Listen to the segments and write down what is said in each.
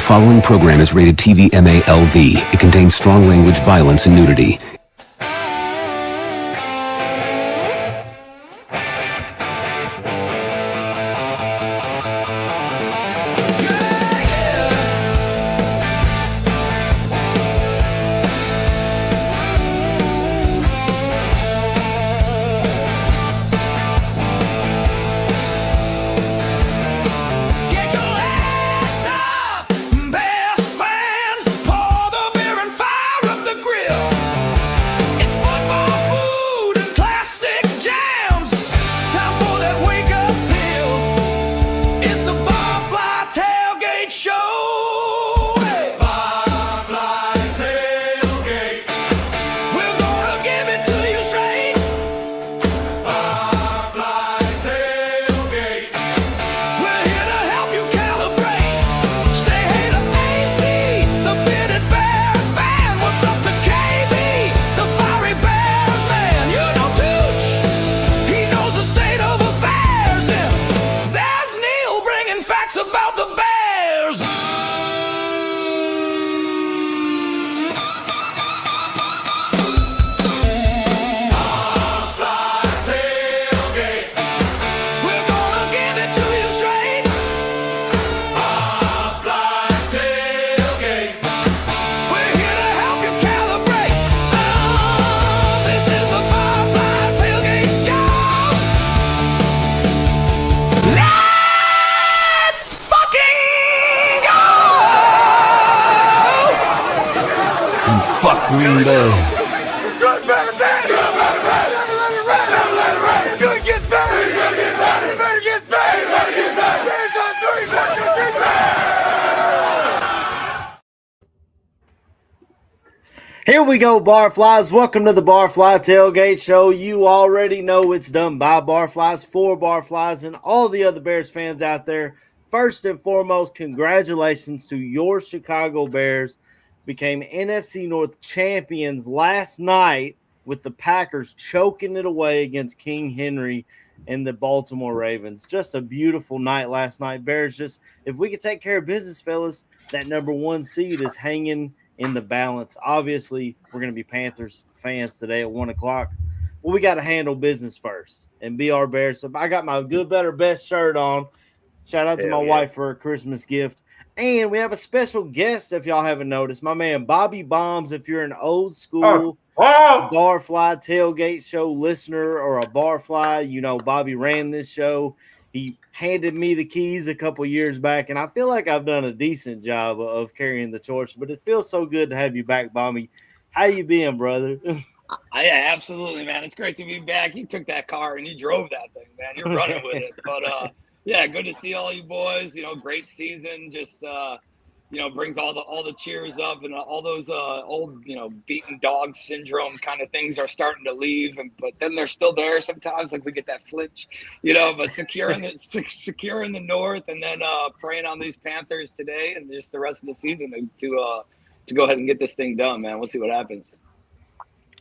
following program is rated TV MALV. It contains strong language, violence, and nudity. Green Bay. Good, better, better. Good gets better. Better gets better. Here we go, Barflies. Welcome to the Barfly Tailgate Show. You already know it's done by Barflies, for Barflies, and all the other Bears fans out there. First and foremost, congratulations to your Chicago Bears. Became NFC North champions last night with the Packers choking it away against King Henry and the Baltimore Ravens. Just a beautiful night last night. Bears, just if we could take care of business, fellas, that number one seed is hanging in the balance. Obviously, we're going to be Panthers fans today at 1 o'clock. Well, we got to handle business first and be our Bears. So I got my good, better, best shirt on. Shout out to my wife for a Christmas gift. And we have a special guest, if y'all haven't noticed. My man, Bobby Bombs, if you're an old school Barfly Tailgate Show listener or a Barfly, you know Bobby ran this show. He handed me the keys a couple years back, and I feel like I've done a decent job of carrying the torch. But it feels so good to have you back, Bobby. How you been, brother? Yeah, absolutely, man. It's great to be back. You took that car and you drove that thing, man. You're running with it. But, yeah, good to see all you boys. You know, great season. Just brings all the cheers up, and all those old beaten dog syndrome kind of things are starting to leave. But then they're still there sometimes. Like we get that flinch, But securing the North, and then praying on these Panthers today, and just the rest of the season to go ahead and get this thing done, man. We'll see what happens.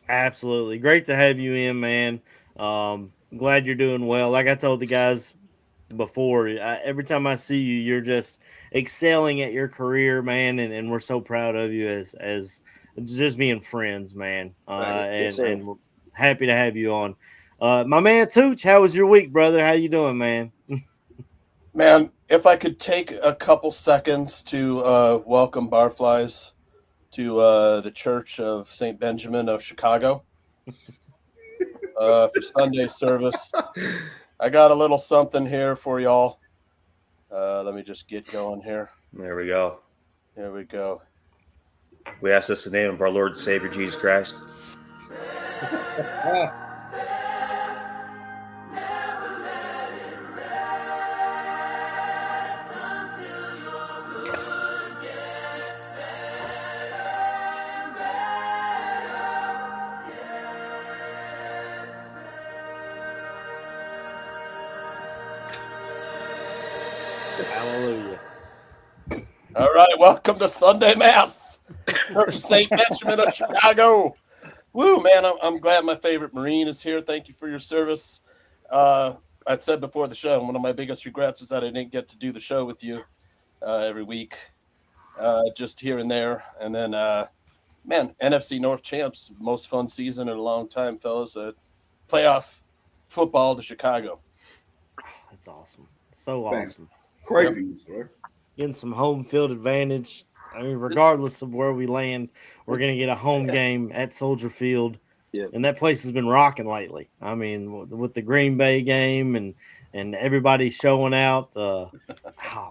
Absolutely, great to have you in, man. Glad you're doing well. Like I told the guys before, every time I see you, you're just excelling at your career, man, and we're so proud of you as just being friends, man. And we're happy to have you on. My man Tooch, how was your week, brother? How you doing, man? Man, if I could take a couple seconds to welcome Barflies to the Church of St. Benjamin of Chicago for Sunday service. I got a little something here for y'all. Let me just get going here. There we go. Here we go. We ask this in the name of our Lord and Savior, Jesus Christ. Hallelujah. All right, welcome to Sunday Mass. Church of St. Benjamin of Chicago. Woo, man, I'm glad my favorite Marine is here. Thank you for your service. I said before the show, one of my biggest regrets is that I didn't get to do the show with you every week. just here and there. And then, man, NFC North champs, most fun season in a long time, fellas. Playoff football to Chicago. That's awesome. So Thanks. awesome. Crazy, right? Getting some home field advantage. I mean, regardless of where we land, we're going to get a home game at Soldier Field. Yeah. And that place has been rocking lately. I mean, with the Green Bay game and everybody showing out. Oh,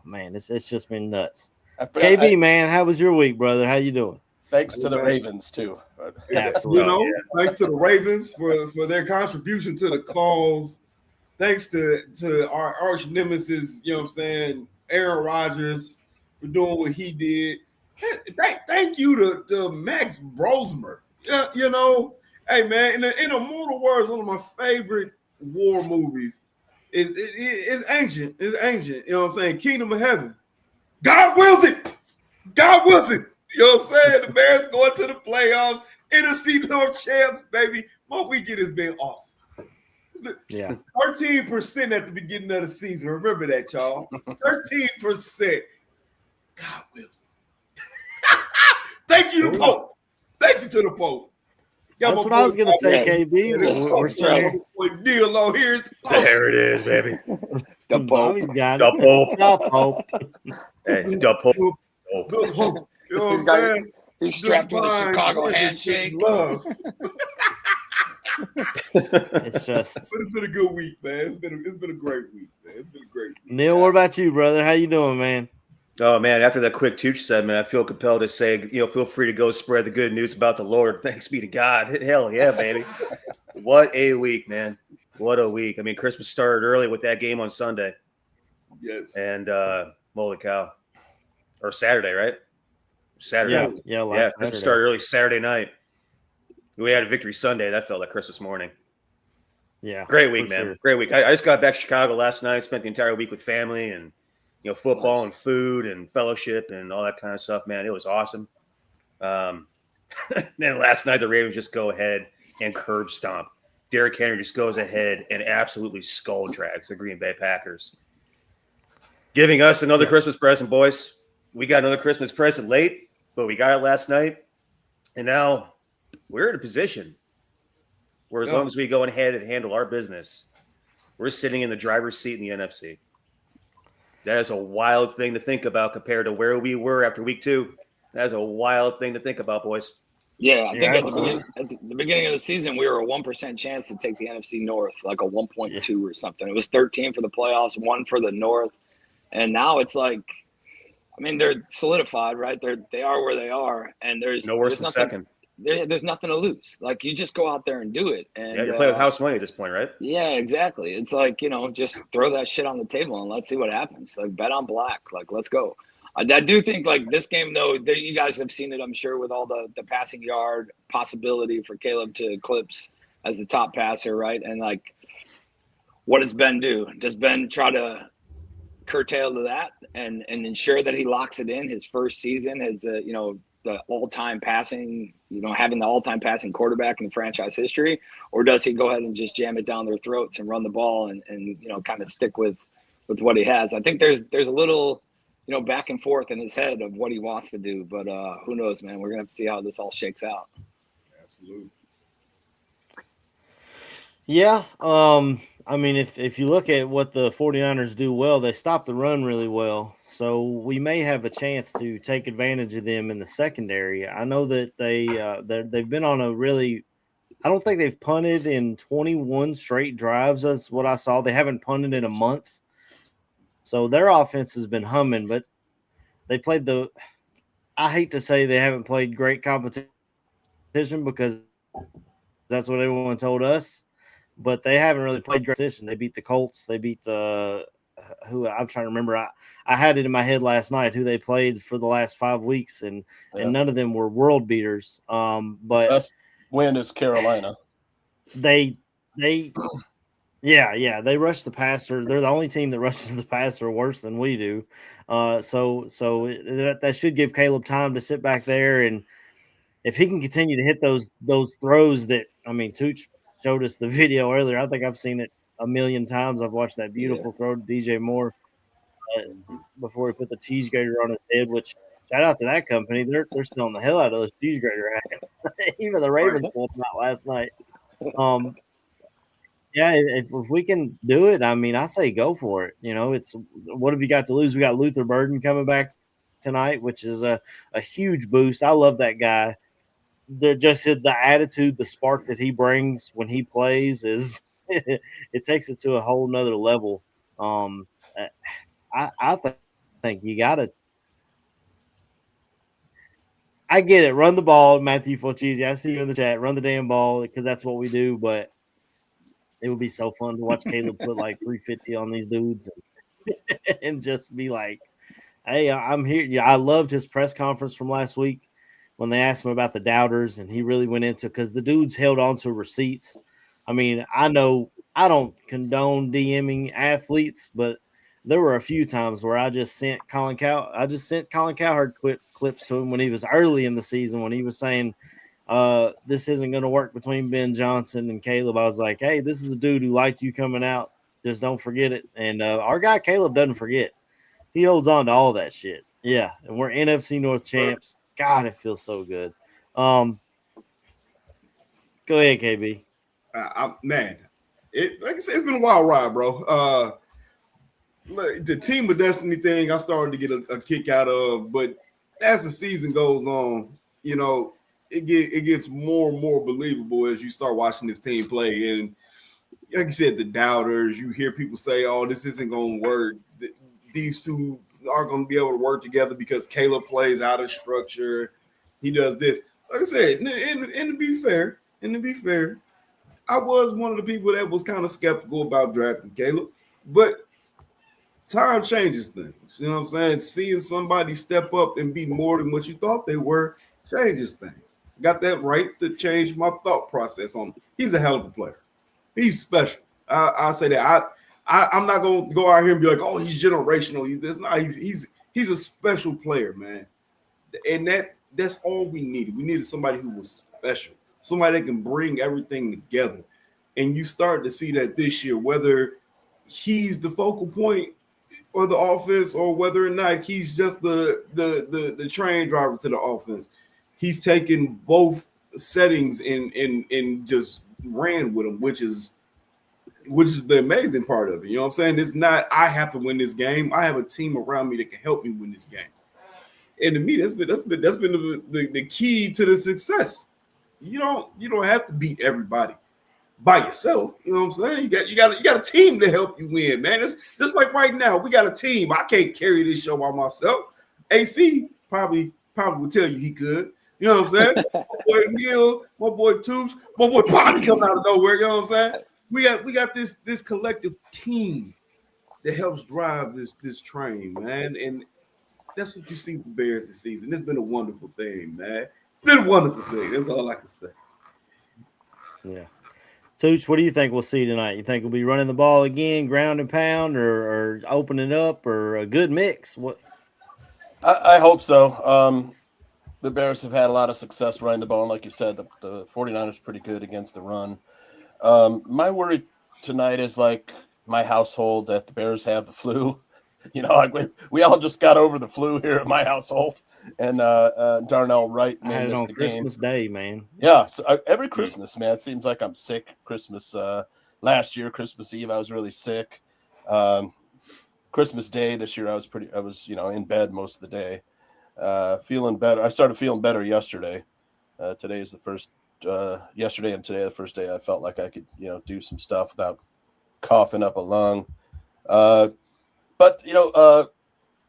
man, it's just been nuts. KB, man, how was your week, brother? How you doing? Thanks to the Ravens, too. You know, thanks to the Ravens for their contribution to the cause. Thanks to our arch nemesis, you know what I'm saying, Aaron Rodgers, for doing what he did. Thank you to Max Brosmer. You know, hey, man, in immortal words, one of my favorite war movies is ancient. It's ancient. You know what I'm saying? Kingdom of Heaven. God wills it. God wills it. You know what I'm saying? The Bears going to the playoffs, NFC North champs, baby. My weekend has been awesome. Yeah. 13% at the beginning of the season. Remember that, y'all. 13%. God wills it. Thank you to Pope. Thank you to the Pope. That's what I was going to say, KB. We're starting. Deal on here is awesome. There it is, baby. The Pope. Bobby's got it. The Pope. The Pope. Hey, the Pope. Good Pope. You know what I'm saying? He's strapped with a Chicago handshake. Love. It's just. But it's been a good week, man. It's been a great week, man. It's been a great week. Neil, what about you, brother? How you doing, man? Oh, man, after that quick Tooch segment, I feel compelled to say, feel free to go spread the good news about the Lord. Thanks be to God. Hell yeah, baby. What a week, man. What a week. I mean, Christmas started early with that game on Sunday. Yes. And holy cow. Or Saturday, right? Saturday. Yeah. Christmas started early Saturday night. We had a victory Sunday. That felt like Christmas morning. Yeah. Great week, man. Sure. Great week. I just got back to Chicago last night, spent the entire week with family and, football and food and fellowship and all that kind of stuff, man. It was awesome. Then last night, the Ravens just go ahead and curb stomp. Derrick Henry just goes ahead and absolutely skull drags the Green Bay Packers. Giving us another Christmas present, boys. We got another Christmas present late, but we got it last night. And now we're in a position where as long as we go ahead and handle our business, we're sitting in the driver's seat in the NFC. That is a wild thing to think about compared to where we were after week 2. That is a wild thing to think about, boys. Yeah, I think at the beginning of the season, we were a 1% chance to take the NFC North, like a 1.2 or something. It was 13 for the playoffs, 1 for the North. And now it's like, I mean, they're solidified, right? They are where they are. And there's no worse than nothing, second. There's nothing to lose. Like, you just go out there and do it. And you're playing with house money at this point, right? Yeah, exactly. It's like, just throw that shit on the table and let's see what happens. Like, bet on black. Like, let's go. I do think, like, this game, though, you guys have seen it, I'm sure, with all the passing yard possibility for Caleb to eclipse as the top passer, right? And, like, what does Ben do? Does Ben try to curtail to that and ensure that he locks it in his first season as, the all-time passing, having the all-time passing quarterback in the franchise history? Or does he go ahead and just jam it down their throats and run the ball and kind of stick with what he has? I think there's a little – back and forth in his head of what he wants to do. But who knows, man? We're going to have to see how this all shakes out. Absolutely. Yeah. I mean, if you look at what the 49ers do well, they stop the run really well. So we may have a chance to take advantage of them in the secondary. I know that they've been on a really – I don't think they've punted in 21 straight drives. That's what I saw. They haven't punted in a month. So their offense has been humming, but they played I hate to say they haven't played great competition because that's what everyone told us, but they haven't really played great competition. They beat the Colts. They beat who I'm trying to remember. I had it in my head last night who they played for the last 5 weeks, and none of them were world beaters. But best win is Carolina. They they rush the passer. They're the only team that rushes the passer worse than we do. So that should give Caleb time to sit back there, and if he can continue to hit those throws that, I mean, Tooch showed us the video earlier. I think I've seen it a million times. I've watched that beautiful throw to DJ Moore before he put the cheese grater on his head, which shout out to that company. They're stealing the hell out of those cheese grater hats. Even the Ravens pulled them out last night. Yeah, if we can do it, I mean, I say go for it. It's what have you got to lose? We got Luther Burden coming back tonight, which is a huge boost. I love that guy. The attitude, the spark that he brings when he plays is it takes it to a whole nother level. I think you gotta. I get it. Run the ball, Matthew Fulchese. I see you in the chat. Run the damn ball because that's what we do. But it would be so fun to watch Caleb put like 350 on these dudes and just be like, "Hey, I'm here." Yeah, I loved his press conference from last week when they asked him about the doubters, and he really went into because the dudes held on to receipts. I mean, I know I don't condone DMing athletes, but there were a few times where I just sent Colin Cowherd clips to him when he was early in the season when he was saying this isn't going to work between Ben Johnson and Caleb. I was like, hey, this is a dude who liked you coming out. Just don't forget it. And our guy Caleb doesn't forget. He holds on to all that shit. Yeah, and we're NFC North champs. God, it feels so good. Go ahead, KB. Man, like I said, it's been a wild ride, bro. The Team of Destiny thing I started to get a kick out of, but as the season goes on, it gets more and more believable as you start watching this team play. And like you said, the doubters, you hear people say, "Oh, this isn't going to work. These two aren't going to be able to work together because Caleb plays out of structure. He does this." Like I said, and to be fair, I was one of the people that was kind of skeptical about drafting Caleb, but time changes things. You know what I'm saying? Seeing somebody step up and be more than what you thought they were changes things. Got that right to change my thought process on him. He's a hell of a player. He's special. I say that. I'm not going to go out here and be like, oh, he's generational. He's this. No, he's a special player, man. And that's all we needed. We needed somebody who was special, somebody that can bring everything together. And you start to see that this year, whether he's the focal point or the offense, or whether or not he's just the train driver to the offense. He's taken both settings and just ran with them, which is the amazing part of it. You know what I'm saying? It's not I have to win this game. I have a team around me that can help me win this game. And to me, that's been the key to the success. You don't have to beat everybody by yourself. You know what I'm saying? You got a team to help you win, man. It's just like right now, we got a team. I can't carry this show by myself. AC probably would tell you he could. You know what I'm saying? My boy Neil, my boy Tooch, my boy Bonnie coming out of nowhere. You know what I'm saying? We got this collective team that helps drive this train, man. And that's what you see with the Bears this season. It's been a wonderful thing, man. It's been a wonderful thing. That's all I can say. Yeah. Tooch, what do you think we'll see tonight? You think we'll be running the ball again, ground and pound, or opening up, or a good mix? What? I hope so. The Bears have had a lot of success running the ball. And like you said, the 49ers pretty good against the run. My worry tonight is like my household that the Bears have the flu. Like we all just got over the flu here at my household. And Darnell Wright missed on the Christmas game. Day, man. Yeah, so every Christmas, man, it seems like I'm sick. Christmas last year, Christmas Eve, I was really sick. Christmas Day this year, I was in bed most of the day, feeling better. I started feeling better yesterday. Today is the first. Yesterday and today, the first day I felt like I could do some stuff without coughing up a lung. But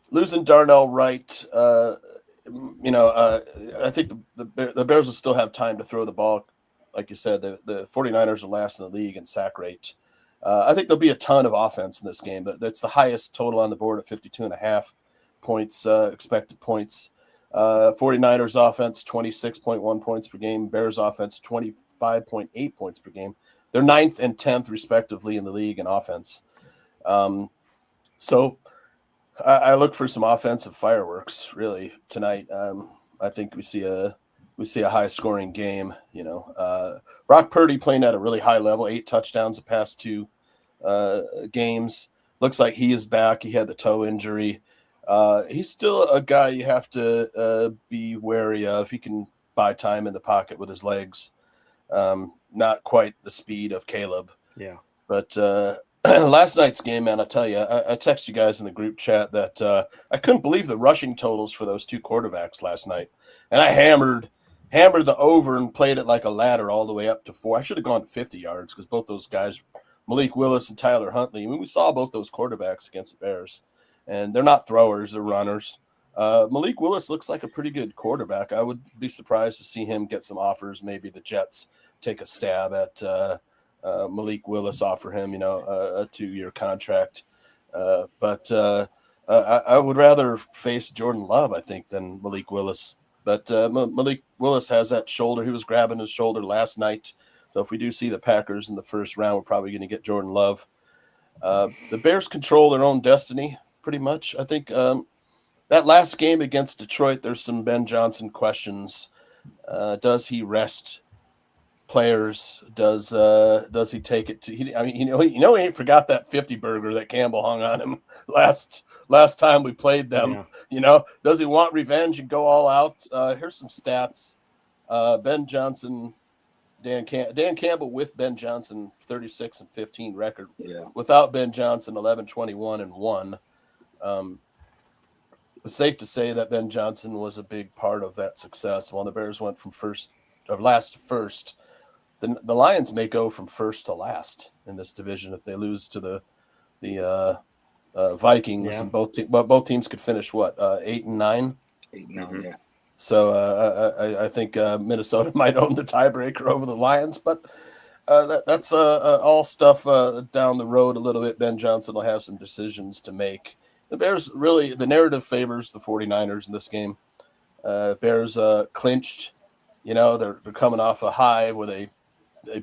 losing Darnell Wright. I think the Bears will still have time to throw the ball. Like you said, the 49ers are last in the league in sack rate. I think there'll be a ton of offense in this game. That's the highest total on the board at 52.5 points, expected points. 49ers offense, 26.1 points per game. Bears offense, 25.8 points per game. They're 9th and 10th, respectively, in the league in offense. So I look for some offensive fireworks really tonight. I think we see a high scoring game. Brock Purdy playing at a really high level, 8 touchdowns the past 2 games. Looks like he is back. He had the toe injury. He's still a guy you have to be wary of. He can buy time in the pocket with his legs. Not quite the speed of Caleb. Yeah. But last night's game, man, I tell you, I text you guys in the group chat that I couldn't believe the rushing totals for those two quarterbacks last night. And I hammered the over and played it like a ladder all the way up to 4. I should have gone 50 yards because both those guys, Malik Willis and Tyler Huntley, I mean, we saw both those quarterbacks against the Bears. And they're not throwers, they're runners. Malik Willis looks like a pretty good quarterback. I would be surprised to see him get some offers. Maybe the Jets take a stab at Malik Willis, offer him, a 2-year contract. But I would rather face Jordan Love, I think, than Malik Willis. But Malik Willis has that shoulder. He was grabbing his shoulder last night. So if we do see the Packers in the first round, we're probably going to get Jordan Love. The Bears control their own destiny pretty much. I think that last game against Detroit, there's some Ben Johnson questions. Does he rest players? Does he take it to? He ain't forgot that 50 burger that Campbell hung on him last time we played them. Yeah. Does he want revenge and go all out? Here's some stats. Ben Johnson, Dan Campbell with Ben Johnson, 36-15 record. Yeah. Without Ben Johnson, 11-21-1. It's safe to say that Ben Johnson was a big part of that success. While the Bears went from last to first, the Lions may go from first to last in this division if they lose to the Vikings. Yeah. And both teams could finish 8-9. 8-9, yeah. So I think Minnesota might own the tiebreaker over the Lions, but that's all stuff down the road a little bit. Ben Johnson will have some decisions to make. The Bears really, the narrative favors the 49ers in this game. Bears clinched. They're coming off a high where they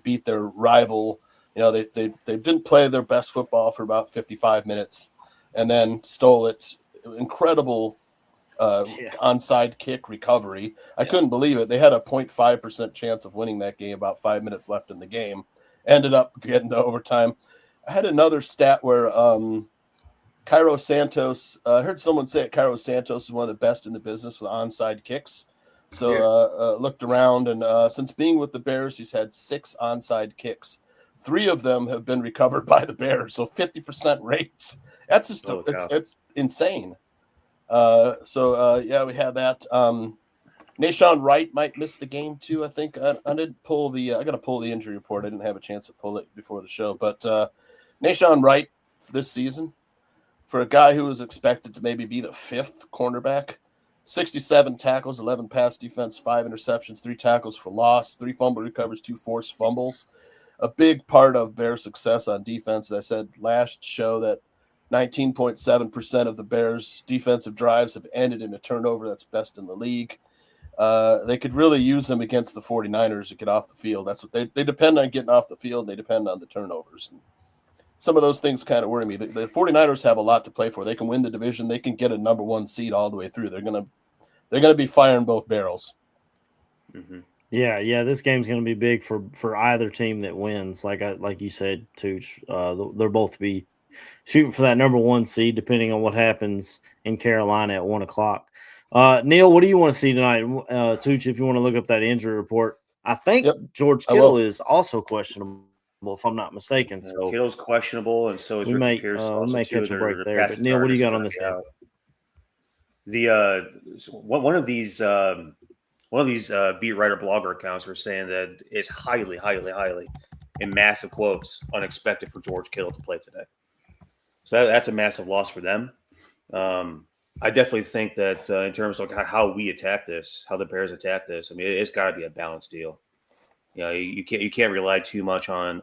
beat their rival. They didn't play their best football for about 55 minutes and then stole it. Incredible onside kick recovery. I couldn't believe it. They had a 0.5% chance of winning that game, about 5 minutes left in the game. Ended up getting to overtime. I had another stat where Cairo Santos, I heard someone say it, Cairo Santos is one of the best in the business with onside kicks. So looked around, and since being with the Bears, he's had 6 onside kicks. 3 of them have been recovered by the Bears, so 50% rate. That's just it's insane. We had that. Nahshon Wright might miss the game too. I think I didn't pull I got to pull the injury report. I didn't have a chance to pull it before the show, but Nahshon Wright this season, for a guy who was expected to maybe be the 5th cornerback, 67 tackles, 11 pass defense, 5 interceptions, 3 tackles for loss, 3 fumble recovers, 2 forced fumbles. A big part of Bears' success on defense. As I said last show, that 19.7% of the Bears' defensive drives have ended in a turnover. That's best in the league. They could really use them against the 49ers to get off the field. That's what they depend on, getting off the field. And they depend on the turnovers. And some of those things kind of worry me. The 49ers have a lot to play for. They can win the division. They can get a number 1 seed all the way through. They're gonna be firing both barrels. Mm-hmm. Yeah. This game's gonna be big for either team that wins. Like you said, Tooch. They're both be shooting for that number 1 seed, depending on what happens in Carolina at 1:00. Neil, what do you want to see tonight? Tooch, if you want to look up that injury report, I think George Kittle is also questionable, if I'm not mistaken. So Kittle's questionable, and so is Ricky Pierce. We may catch a break there. But Neil, what do you got on this game? One of these beat writer blogger accounts were saying that it's highly, in massive quotes, unexpected for George Kittle to play today. So that's a massive loss for them. I definitely think that in terms of how we attack this, how the Bears attack this, I mean, it's got to be a balanced deal. You can't rely too much on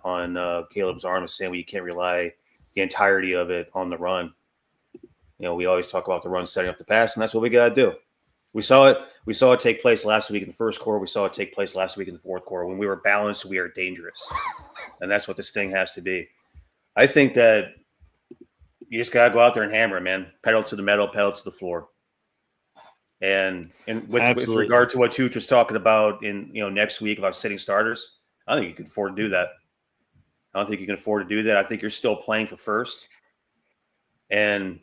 Caleb's arm. The same way you can't rely the entirety of it on the run. We always talk about the run setting up the pass, and that's what we got to do. We saw it take place last week in the first quarter. We saw it take place last week in the fourth quarter. When we were balanced, we are dangerous, and that's what this thing has to be. I think that you just got to go out there and hammer it, man. Pedal to the metal, pedal to the floor. And with regard to what Tooch was talking about in next week about sitting starters, I don't think you can afford to do that. I think you're still playing for first. And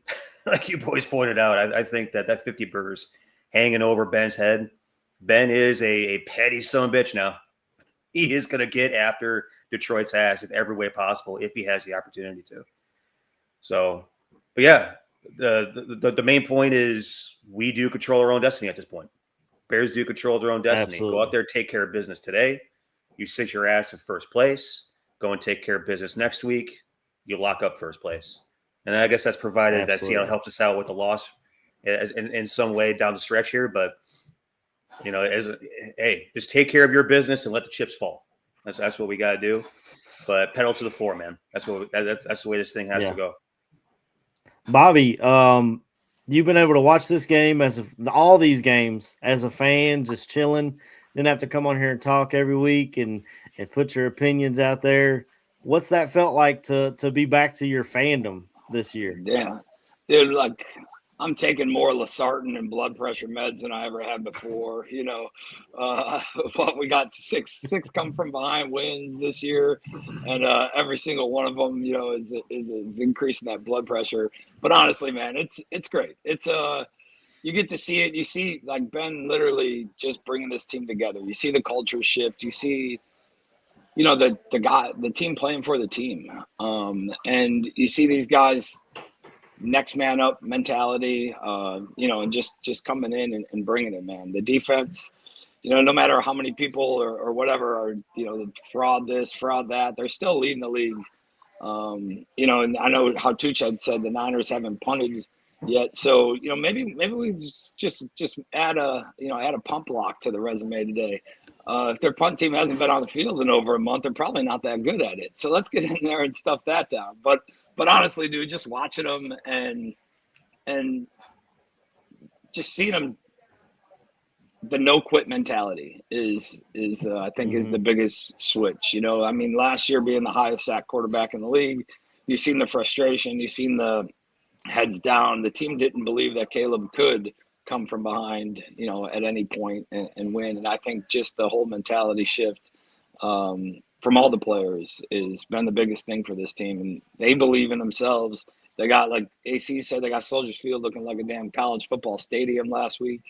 like you boys pointed out, I think that 50 burgers hanging over Ben's head. Ben is a petty son of a bitch now. He is going to get after Detroit's ass in every way possible if he has the opportunity to. So, but yeah, the main point is we do control our own destiny at this point. Bears do control their own destiny. Absolutely. Go out there, take care of business today. You sit your ass in first place. Go and take care of business next week. You lock up first place. And I guess that's provided that Seattle helps us out with the loss in some way down the stretch here. But, hey, just take care of your business and let the chips fall. That's what we got to do. But pedal to the floor, man. That's the way this thing has to go. Bobby, you've been able to watch this game all these games as a fan, just chilling. Didn't have to come on here and talk every week and put your opinions out there. What's that felt like to be back to your fandom this year? Yeah, dude, like I'm taking more Losartan and blood pressure meds than I ever had before. But we got six come from behind wins this year, and every single one of them, is increasing that blood pressure. But honestly, man, it's great. It's you get to see it. You see, like Ben literally just bringing this team together. You see the culture shift. You see, the team playing for the team, and you see these guys. Next man up mentality, and just coming in and bringing it, man. The defense, no matter how many people or whatever are, fraud this, fraud that, they're still leading the league. And I know how Tuch had said the Niners haven't punted yet. So, maybe we just add a pump block to the resume today. If their punt team hasn't been on the field in over a month, they're probably not that good at it. So let's get in there and stuff that down. But honestly, dude, just watching them and just seeing them, the no quit mentality is I think is the biggest switch. Last year being the highest sack quarterback in the league, you've seen the frustration, you've seen the heads down. The team didn't believe that Caleb could come from behind, at any point and win. And I think just the whole mentality shift from all the players has been the biggest thing for this team. And they believe in themselves. They got, like AC said, they got Soldier Field looking like a damn college football stadium last week.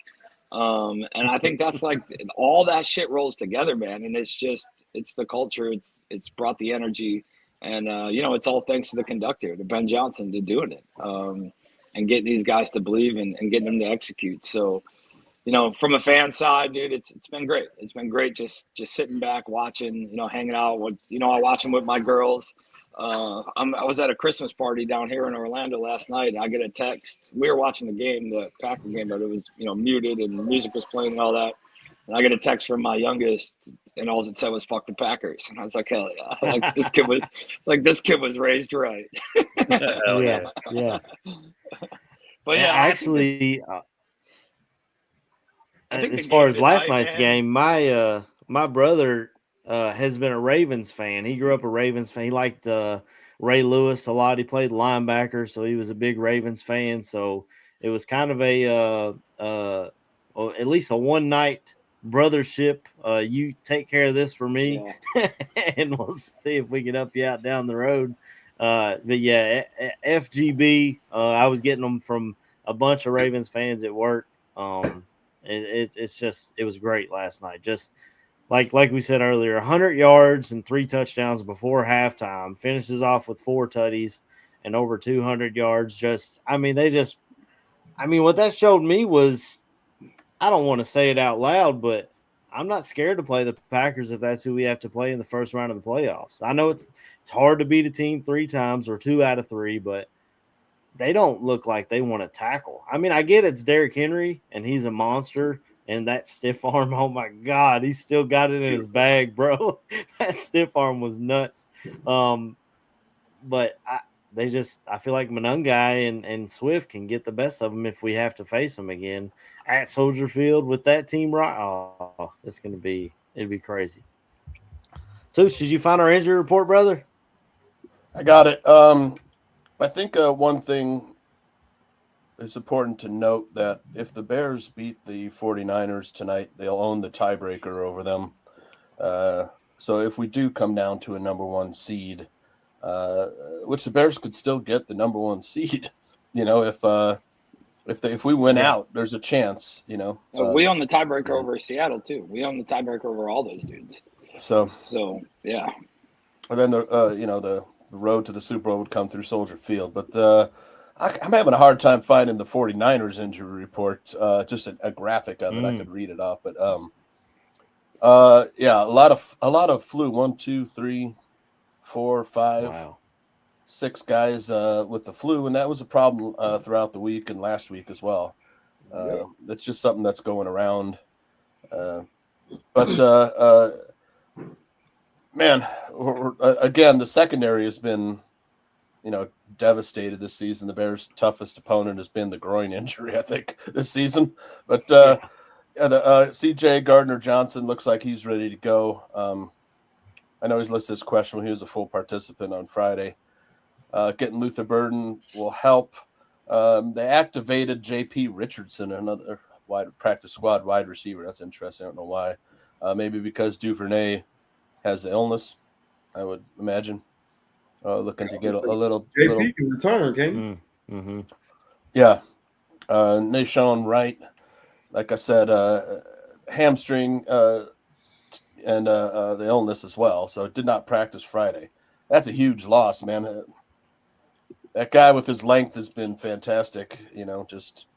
And I think that's like all that shit rolls together, man. And it's the culture. It's brought the energy. And, it's all thanks to the conductor, to Ben Johnson, to doing it and getting these guys to believe and getting them to execute. So, from a fan side, dude, it's been great. It's been great just sitting back, watching, hanging out with, I watch them with my girls. I was at a Christmas party down here in Orlando last night, and I get a text. We were watching the game, the Packer game, but it was, muted and music was playing and all that. And I get a text from my youngest, and all it said was "fuck the Packers," and I was like, "Hell yeah!" This kid was raised right. Yeah. But yeah, actually. As far as last night's game, my brother has been a Ravens fan. He grew up a Ravens fan. He liked Ray Lewis a lot. He played linebacker, so he was a big Ravens fan. So it was kind of at least a one-night brothership. You take care of this for me, and we'll see if we can help you out down the road. But yeah, FGB, I was getting them from a bunch of Ravens fans at work. It was great last night. Just like we said earlier, 100 yards and 3 touchdowns before halftime, finishes off with 4 tutties and over 200 yards. What that showed me was, I don't want to say it out loud, but I'm not scared to play the Packers if that's who we have to play in the first round of the playoffs. I know it's hard to beat a team 3 times or 2 out of 3, but they don't look like they want to tackle. I get it's Derrick Henry, and he's a monster, and that stiff arm, oh my God, he's still got it in his bag, bro. That stiff arm was nuts. But I feel like Monungai and Swift can get the best of them if we have to face them again at Soldier Field with that team. Right? Oh, it'd be crazy. Tuch, did you find our injury report, brother? I got it. I think one thing is important to note that if the Bears beat the 49ers tonight, they'll own the tiebreaker over them. So if we do come down to a number 1 seed, which the Bears could still get the number 1 seed, you know, if we win out, there's a chance, you know. We own the tiebreaker over Seattle too. We own the tiebreaker over all those dudes. So yeah. And then the road to the Super Bowl would come through Soldier Field, but I'm having a hard time finding the 49ers injury report. Just a graphic of it. I could read it off, but yeah, a lot of flu. 1, 2, 3, 4, 5, 6 guys with the flu, and that was a problem throughout the week and last week as well. That's just something that's going around. But man, again, the secondary has been, devastated this season. The Bears' toughest opponent has been the groin injury, I think, this season. But C.J. Gardner-Johnson looks like he's ready to go. I know he's listed as questionable. He was a full participant on Friday. Getting Luther Burden will help. They activated J.P. Richardson, another practice squad wide receiver. That's interesting. I don't know why. Maybe because Duvernay has the illness, I would imagine. Looking to get a little. JP can return, can he? Mm-hmm. Yeah. Nashawn Wright, like I said, hamstring and the illness as well. So did not practice Friday. That's a huge loss, man. That guy with his length has been fantastic, just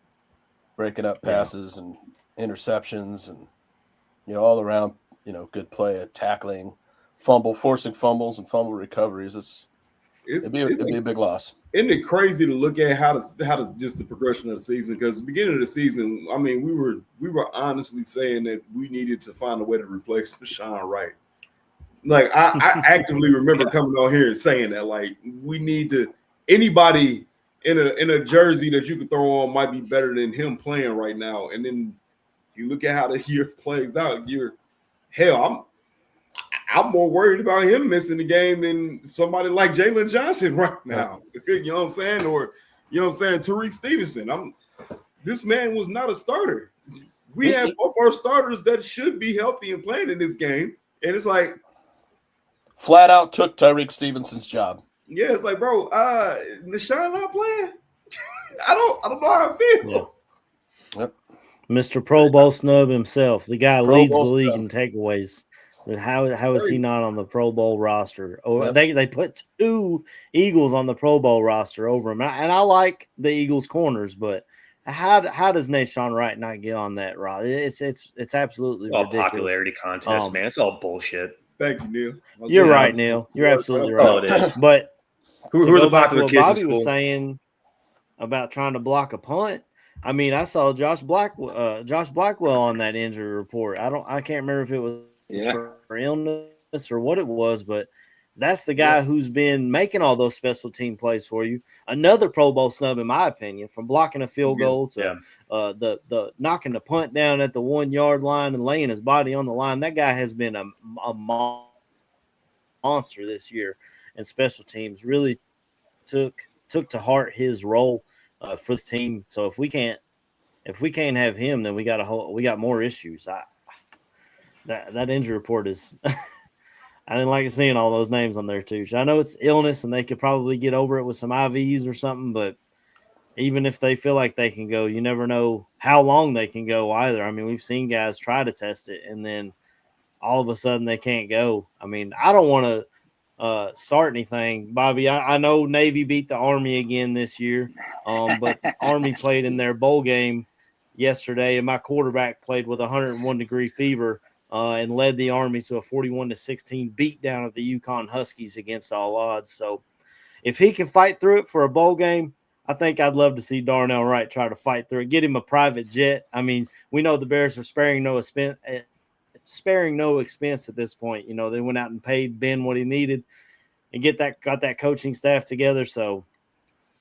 breaking up passes and interceptions and, all around, good play at tackling, forcing fumbles and fumble recoveries. It'd be a big loss. Isn't it crazy to look at how does just the progression of the season? Because the beginning of the season, I mean, we were honestly saying that we needed to find a way to replace Deshaun Wright. Like I actively remember coming on here and saying that, like, we need to anybody in a jersey that you could throw on might be better than him playing right now. And then you look at how the year plays out. I'm more worried about him missing the game than somebody like Jalen Johnson right now. You know what I'm saying? Or, Tariq Stevenson. This man was not a starter. We have 4 more starters that should be healthy and playing in this game. And it's like flat out took Tyreek Stevenson's job. Yeah, it's like, bro, Nashawn not playing. I don't know how I feel. Yep. Mr. Pro Bowl snub himself. The guy leads the league in takeaways. How is he not on the Pro Bowl roster? Oh, they put 2 Eagles on the Pro Bowl roster over him, and I like the Eagles corners, but how does Nashawn Wright not get on that roster? It's absolutely ridiculous. Popularity contest, man. It's all bullshit. Thank you, Neil. You're right, Neil. You're absolutely right. Oh, it is. But who are the back to popular what kids Bobby in was school? saying about trying to block a punt. I mean, I saw Josh Blackwell on that injury report. I can't remember if it was for illness or what it was, but that's the guy who's been making all those special team plays for you. Another Pro Bowl snub, in my opinion, from blocking a field goal to the knocking the punt down at the 1 yard line and laying his body on the line. That guy has been a monster this year, and special teams really took to heart his role for this team. So if we can't have him, then we got more issues. That injury report is I didn't like seeing all those names on there too. I know it's illness and they could probably get over it with some IVs or something, but even if they feel like they can go, you never know how long they can go either. I mean, we've seen guys try to test it and then all of a sudden they can't go. I mean, I don't want to start anything, Bobby. I know Navy beat the Army again this year, but Army played in their bowl game yesterday, and my quarterback played with 101-degree fever and led the Army to a 41-16 beatdown of the Yukon Huskies against all odds. So if he can fight through it for a bowl game, I think I'd love to see Darnell Wright try to fight through it, get him a private jet. I mean, we know the Bears are sparing no expense at this point. They went out and paid Ben what he needed and got that coaching staff together. So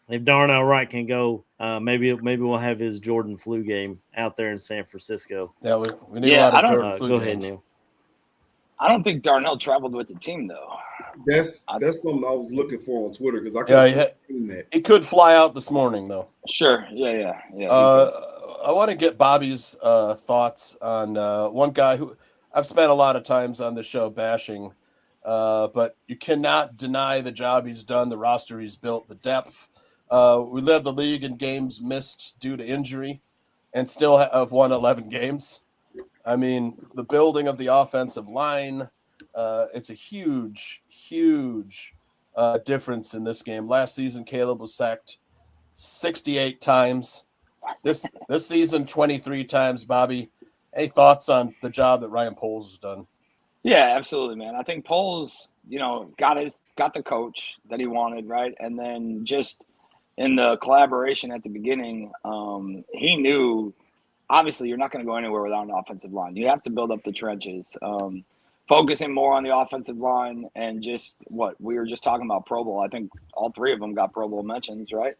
if Darnell Wright can go, maybe we'll have his Jordan flu game out there in San Francisco. Yeah, we need a lot of Jordan flu Go games. ahead, Neil. I don't think Darnell traveled with the team though. That's something I was looking for on Twitter because I couldn't see that. He could fly out this morning though. Sure. Yeah. I want to get Bobby's thoughts on one guy who I've spent a lot of times on the show bashing, but you cannot deny the job he's done, the roster he's built, the depth, We led the league in games missed due to injury and still have won 11 games. I mean, the building of the offensive line, it's a huge, huge difference in this game. Last season, Caleb was sacked 68 times. This season, 23 times. Bobby, any thoughts on the job that Ryan Poles has done? Yeah, absolutely, man. I think Poles, got the coach that he wanted, right? And then just in the collaboration at the beginning, he knew obviously you're not going to go anywhere without an offensive line. You have to build up the trenches. Focusing more on the offensive line and just what we were just talking about, Pro Bowl. I think all three of them got Pro Bowl mentions, right?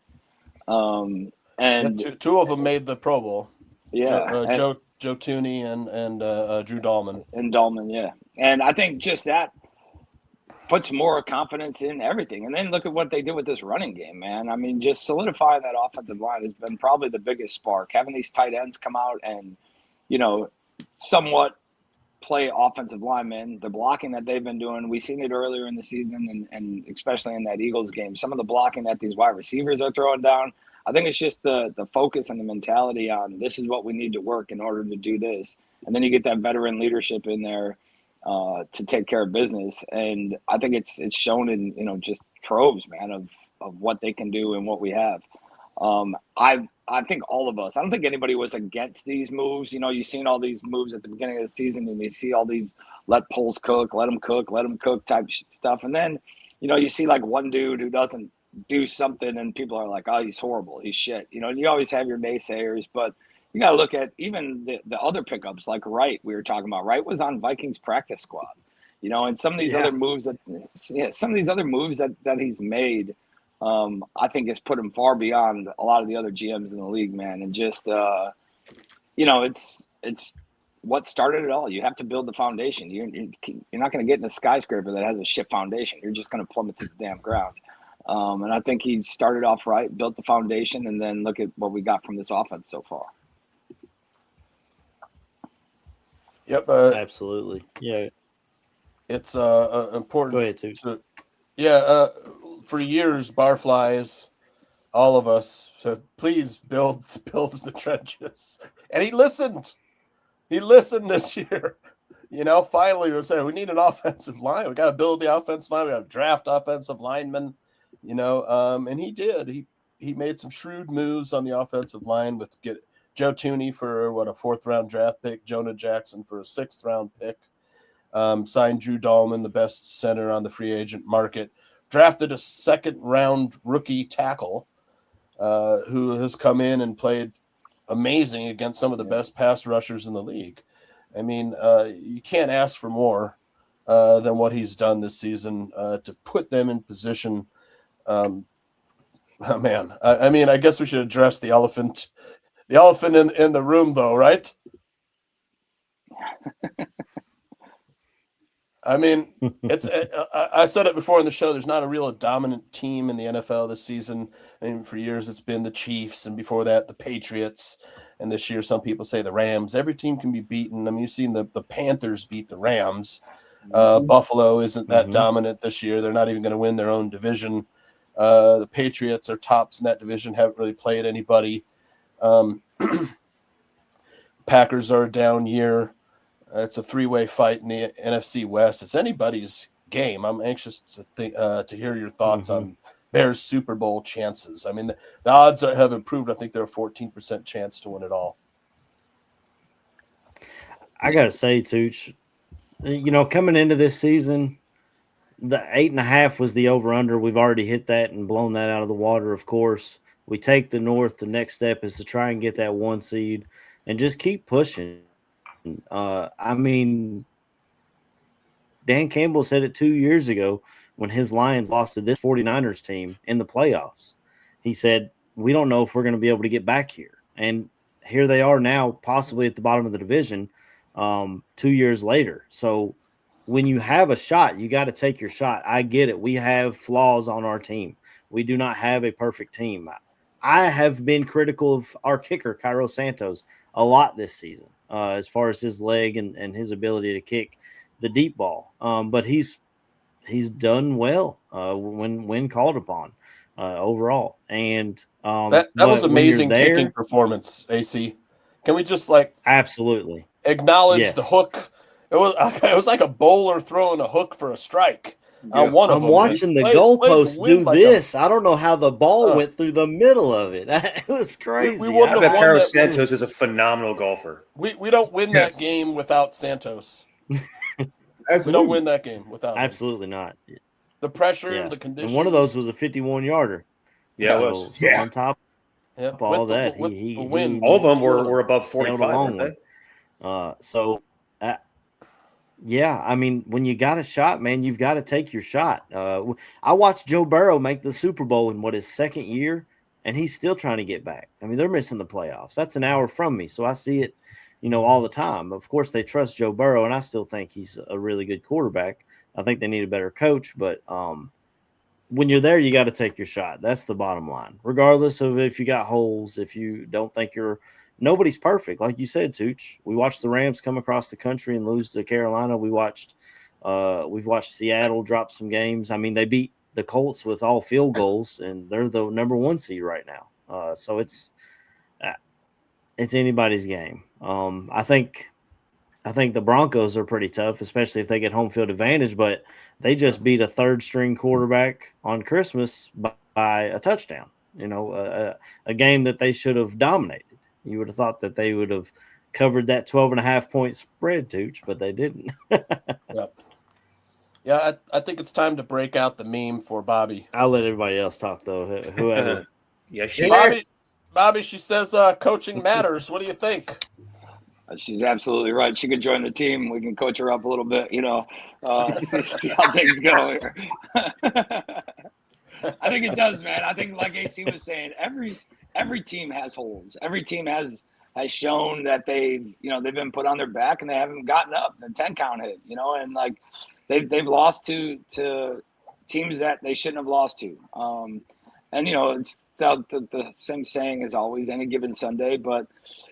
And two of them made the Pro Bowl. Yeah, Joe Tooney and Drew Dahlman. And Dahlman, yeah. And I think just that puts more confidence in everything. And then look at what they did with this running game, man. I mean, just solidifying that offensive line has been probably the biggest spark. Having these tight ends come out and, somewhat play offensive linemen, the blocking that they've been doing, we've seen it earlier in the season and especially in that Eagles game. Some of the blocking that these wide receivers are throwing down, I think it's just the focus and the mentality on this is what we need to work in order to do this. And then you get that veteran leadership in there to take care of business. And I think it's shown in, just troves, man, of what they can do and what we have. I think all of us, I don't think anybody was against these moves. You've seen all these moves at the beginning of the season and you see all these let Poles cook, let them cook type stuff. And then, you see like one dude who doesn't do something and people are like, oh, he's horrible, he's shit. And you always have your naysayers, but you got to look at even the other pickups like Wright we were talking about. Wright was on Vikings practice squad, and some of these other moves that he's made, I think has put him far beyond a lot of the other GMs in the league, man. And just, it's what started it all. You have to build the foundation. You're not going to get in a skyscraper that has a shit foundation. You're just going to plummet to the damn ground. And I think he started off right, built the foundation, and then look at what we got from this offense so far. Yep. Absolutely. Yeah. It's important. Go ahead, too. For years, Barflies, all of us, said, please build the trenches. And he listened. He listened this year. Finally we said we need an offensive line. We got to build the offensive line. We got to draft offensive linemen. And he did. He made some shrewd moves on the offensive line with get Joe Tooney for a 4th round draft pick, Jonah Jackson for a 6th round pick. Signed Drew Dahlman, the best center on the free agent market. Drafted a 2nd round rookie tackle who has come in and played amazing against some of the best pass rushers in the league. I mean, you can't ask for more than what he's done this season to put them in position. I guess we should address the elephant in the room, though, right? I mean, I said it before in the show. There's not a real dominant team in the NFL this season. I mean, for years it's been the Chiefs, and before that the Patriots, and this year some people say the Rams. Every team can be beaten. I mean, you've seen the Panthers beat the Rams. Buffalo isn't that dominant this year. They're not even going to win their own division. The Patriots are tops in that division. Haven't really played anybody. Packers are a down year. It's a 3-way fight in the NFC West. It's anybody's game. I'm anxious to hear your thoughts on Bears Super Bowl chances. I mean, the odds have improved. I think they're a 14% chance to win it all. I got to say, Tooch, coming into this season, the 8.5 was the over-under. We've already hit that and blown that out of the water, of course. We take the North. The next step is to try and get that 1 seed and just keep pushing. Dan Campbell said it 2 years ago when his Lions lost to this 49ers team in the playoffs. He said, we don't know if we're going to be able to get back here. And here they are now, possibly at the bottom of the division 2 years later. So when you have a shot, you got to take your shot. I get it. We have flaws on our team. We do not have a perfect team. I have been critical of our kicker, Cairo Santos, a lot this season. As far as his leg and his ability to kick the deep ball. But he's done well when called upon. overall. And that was amazing kicking performance, AC. Can we just absolutely acknowledge the hook? It was like a bowler throwing a hook for a strike. One of them. Watching the goalpost do this. I don't know how the ball went through the middle of it. It was crazy. We wouldn't have won that. Santos is a phenomenal golfer. We don't win that game without Santos. We don't win that game without absolutely not. The pressure, the conditions. And one of those was a 51-yarder. Yeah, it was. So on top of all that, he all of them were above 45. Yeah, I mean, when you got a shot, man, you've got to take your shot. I watched Joe Burrow make the Super Bowl in his second year, and he's still trying to get back. I mean, they're missing the playoffs. That's an hour from me, so I see it, all the time. Of course, they trust Joe Burrow, and I still think he's a really good quarterback. I think they need a better coach, but when you're there, you got to take your shot. That's the bottom line, regardless of if you got holes, if you don't think nobody's perfect. Like you said, Tooch, we watched the Rams come across the country and lose to Carolina. We've watched Seattle drop some games. I mean, they beat the Colts with all field goals, and they're the number 1 seed right now. So it's anybody's game. I think the Broncos are pretty tough, especially if they get home field advantage, but they just beat a third-string quarterback on Christmas by a touchdown, a game that they should have dominated. You would have thought that they would have covered that 12.5-point spread, Tooch, but they didn't. Yeah, I think it's time to break out the meme for Bobby. I'll let everybody else talk, though. Whoever. Bobby, she says coaching matters. What do you think? She's absolutely right. She could join the team. We can coach her up a little bit, see how things go here. I think it does, man. I think, like AC was saying, every team has holes. Every team has shown that they've been put on their back and they haven't gotten up. The 10 count hit, and like they've lost to teams that they shouldn't have lost to. And it's the same saying as always, any given Sunday, but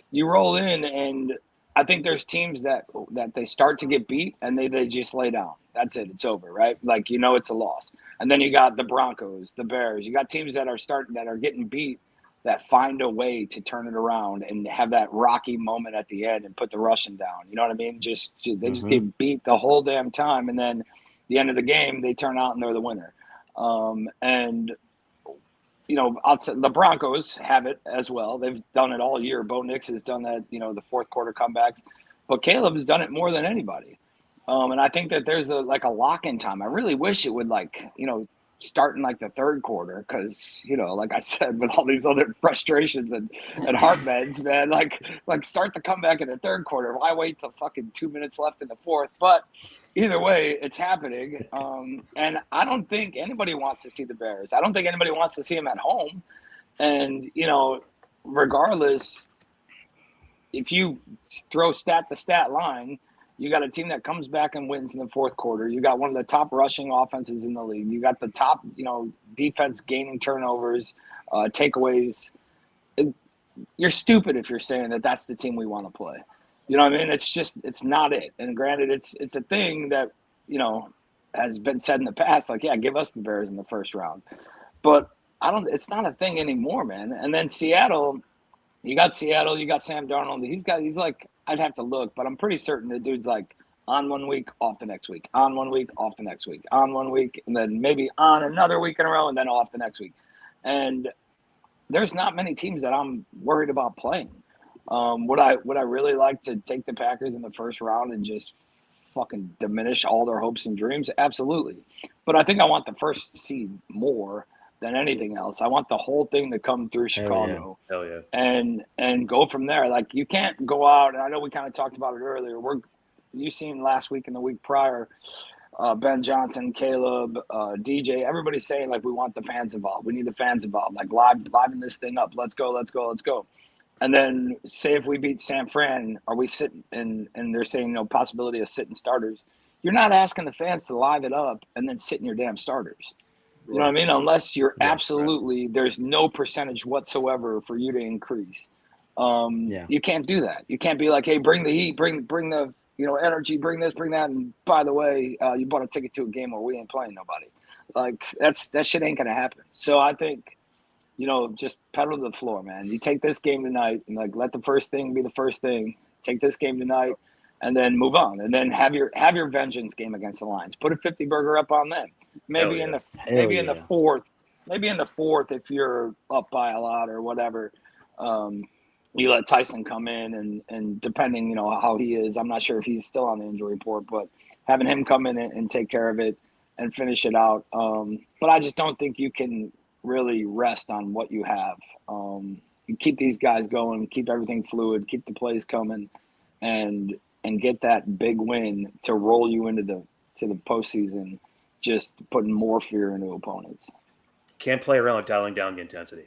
you roll in, and I think there's teams that they start to get beat and they just lay down. That's it. It's over, right? Like, it's a loss. And then you got the Broncos, the Bears. You got teams that are getting beat that find a way to turn it around and have that rocky moment at the end and put the Russian down. You know what I mean? They just get beat the whole damn time, and then the end of the game they turn out and they're the winner. Outside, the Broncos have it as well. They've done it all year. Bo Nix has done that, the fourth quarter comebacks. But Caleb has done it more than anybody. And I think that there's a lock-in time. I really wish it would, start in, the third quarter because, like I said, with all these other frustrations and heart meds, man, start the comeback in the third quarter. Why wait till fucking 2 minutes left in the fourth? But either way, it's happening. And I don't think anybody wants to see the Bears. I don't think anybody wants to see them at home. And, regardless, if you throw stat to stat line, you got a team that comes back and wins in the fourth quarter. You got one of the top rushing offenses in the league. You got the top, defense gaining turnovers, takeaways. You're stupid if you're saying that that's the team we want to play. You know what I mean? It's not it. And granted, it's a thing that, has been said in the past, give us the Bears in the first round. But it's not a thing anymore, man. And then Seattle, you got Sam Darnold. I'd have to look, but I'm pretty certain the dude's on 1 week, off the next week, on 1 week, off the next week, on 1 week, and then maybe on another week in a row and then off the next week. And there's not many teams that I'm worried about playing. Would I really like to take the Packers in the first round and just fucking diminish all their hopes and dreams? Absolutely. But I think I want the first seed more than anything else. I want the whole thing to come through Chicago. Hell yeah. And go from there. You can't go out, and I know we kind of talked about it earlier. You seen last week and the week prior, Ben Johnson, Caleb, DJ, everybody's saying we want the fans involved. We need the fans involved. Liven this thing up. Let's go. And then say if we beat San Fran, are we sitting and they're saying possibility of sitting starters. You're not asking the fans to live it up and then sit in your damn starters. You know what I mean? Unless you're absolutely there's no percentage whatsoever for you to increase. You can't do that. You can't be like, hey, bring the heat, bring the energy, bring this, bring that, and by the way, you bought a ticket to a game where we ain't playing nobody. Like that shit ain't gonna happen. So I think, just pedal to the floor, man. You take this game tonight and like let the first thing be the first thing. Take this game tonight and then move on. And then have your vengeance game against the Lions. Put a 50 burger up on them. Maybe in the fourth if you're up by a lot or whatever. You let Tyson come in and depending, how he is, I'm not sure if he's still on the injury report, but having him come in and take care of it and finish it out. But I just don't think you can really rest on what you have. You keep these guys going, keep everything fluid, keep the plays coming, and get that big win to roll you into the postseason, just putting more fear into opponents. Can't play around with dialing down the intensity.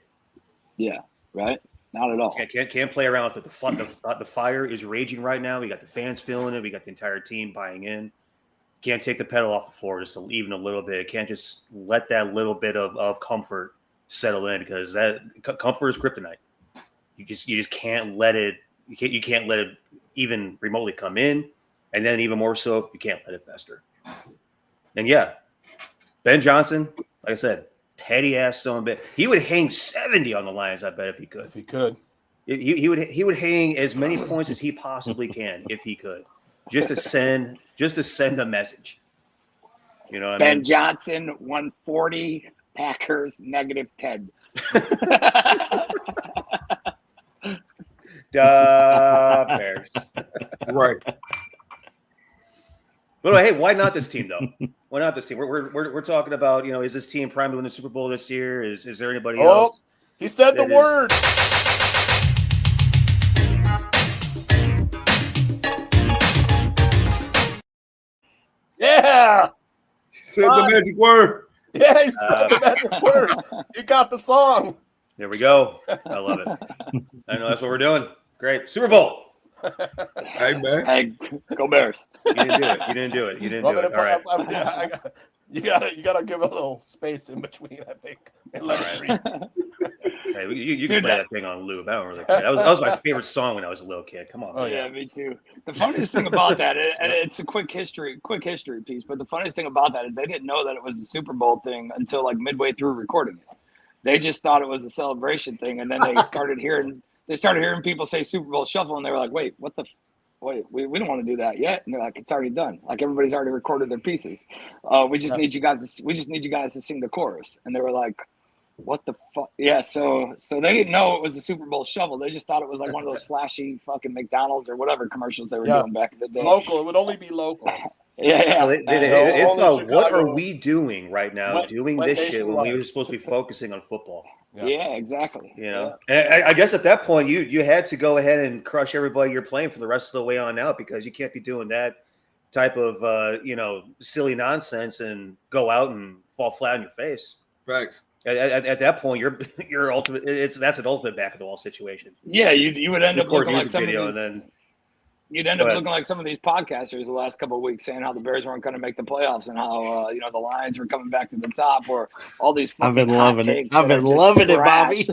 Yeah, right? Not at all. Can't play around with it. The fire is raging right now. We got the fans feeling it. We got the entire team buying in. Can't take the pedal off the floor just even a little bit. Can't just let that little bit of comfort settle in, because that comfort is kryptonite. You just can't let it. You can't let it even remotely come in, and then even more so, you can't let it fester. And yeah, Ben Johnson, like I said, petty ass son of a bitch. He would hang 70 on the Lions, I bet, if he could. If he could. He would hang as many points as he possibly can if he could, just to send a message. You know what I mean? Ben Johnson 140, Packers -10. Bears. Right. But hey, why not this team though? Why not this team? We're talking about, is this team primed to win the Super Bowl this year? Is there anybody else? He said the word. Yeah. He said the magic word. Yeah, he said the magic word. He got the song. There we go. I love it. I know that's what we're doing. Great. Super Bowl. Hey, man. Hey, go Bears. You didn't do it. All right. You gotta give a little space in between, I think. And let it breathe. Hey, you can play that thing on loop. I don't really care. That was my favorite song when I was a little kid. Come on. Oh yeah, me too. The funniest thing about that, and it's a quick history piece, but the funniest thing about that is they didn't know that it was a Super Bowl thing until like midway through recording it. They just thought it was a celebration thing, and then they started hearing people say Super Bowl Shuffle, and they were like, "Wait, we don't want to do that yet." And they're like, "It's already done. Like everybody's already recorded their pieces. We just need you guys to sing the chorus." And they were like, "What the fuck?" Yeah, so they didn't know it was a Super Bowl Shuffle. They just thought it was like one of those flashy fucking McDonald's or whatever commercials they were doing back in the day. Local. It would only be local. Yeah. It's what are we doing right now? Doing this shit when we were supposed to be focusing on football. Yeah, exactly. And I guess at that point you had to go ahead and crush everybody you're playing for the rest of the way on out, because you can't be doing that type of silly nonsense and go out and fall flat on your face. Facts. At that point, you're ultimate. That's an ultimate back of the wall situation. Yeah, you would end up looking like some video, of these. and then you'd end up looking like some of these podcasters the last couple of weeks, saying how the Bears weren't going to make the playoffs and how the Lions were coming back to the top, or all these. I've been loving it. I've been loving it, Bobby.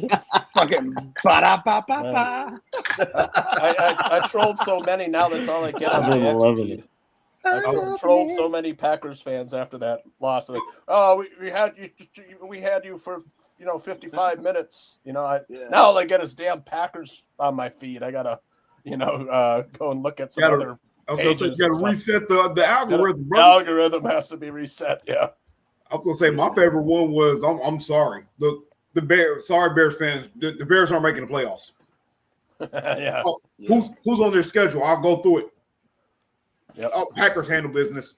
Fucking ba-da-ba-ba-ba. I trolled so many. Now that's all I get on my X feed. I trolled so many Packers fans after that loss. Like, we had you for 55 minutes. Now all I get is damn Packers on my feed. I gotta go and look at some other pages. You gotta reset the algorithm. The algorithm has to be reset. Yeah. I was gonna say my favorite one was I'm sorry. The Bears. Sorry, Bears fans. The Bears aren't making the playoffs. Yeah. Who's on their schedule? I'll go through it. Yep. Packers handle business.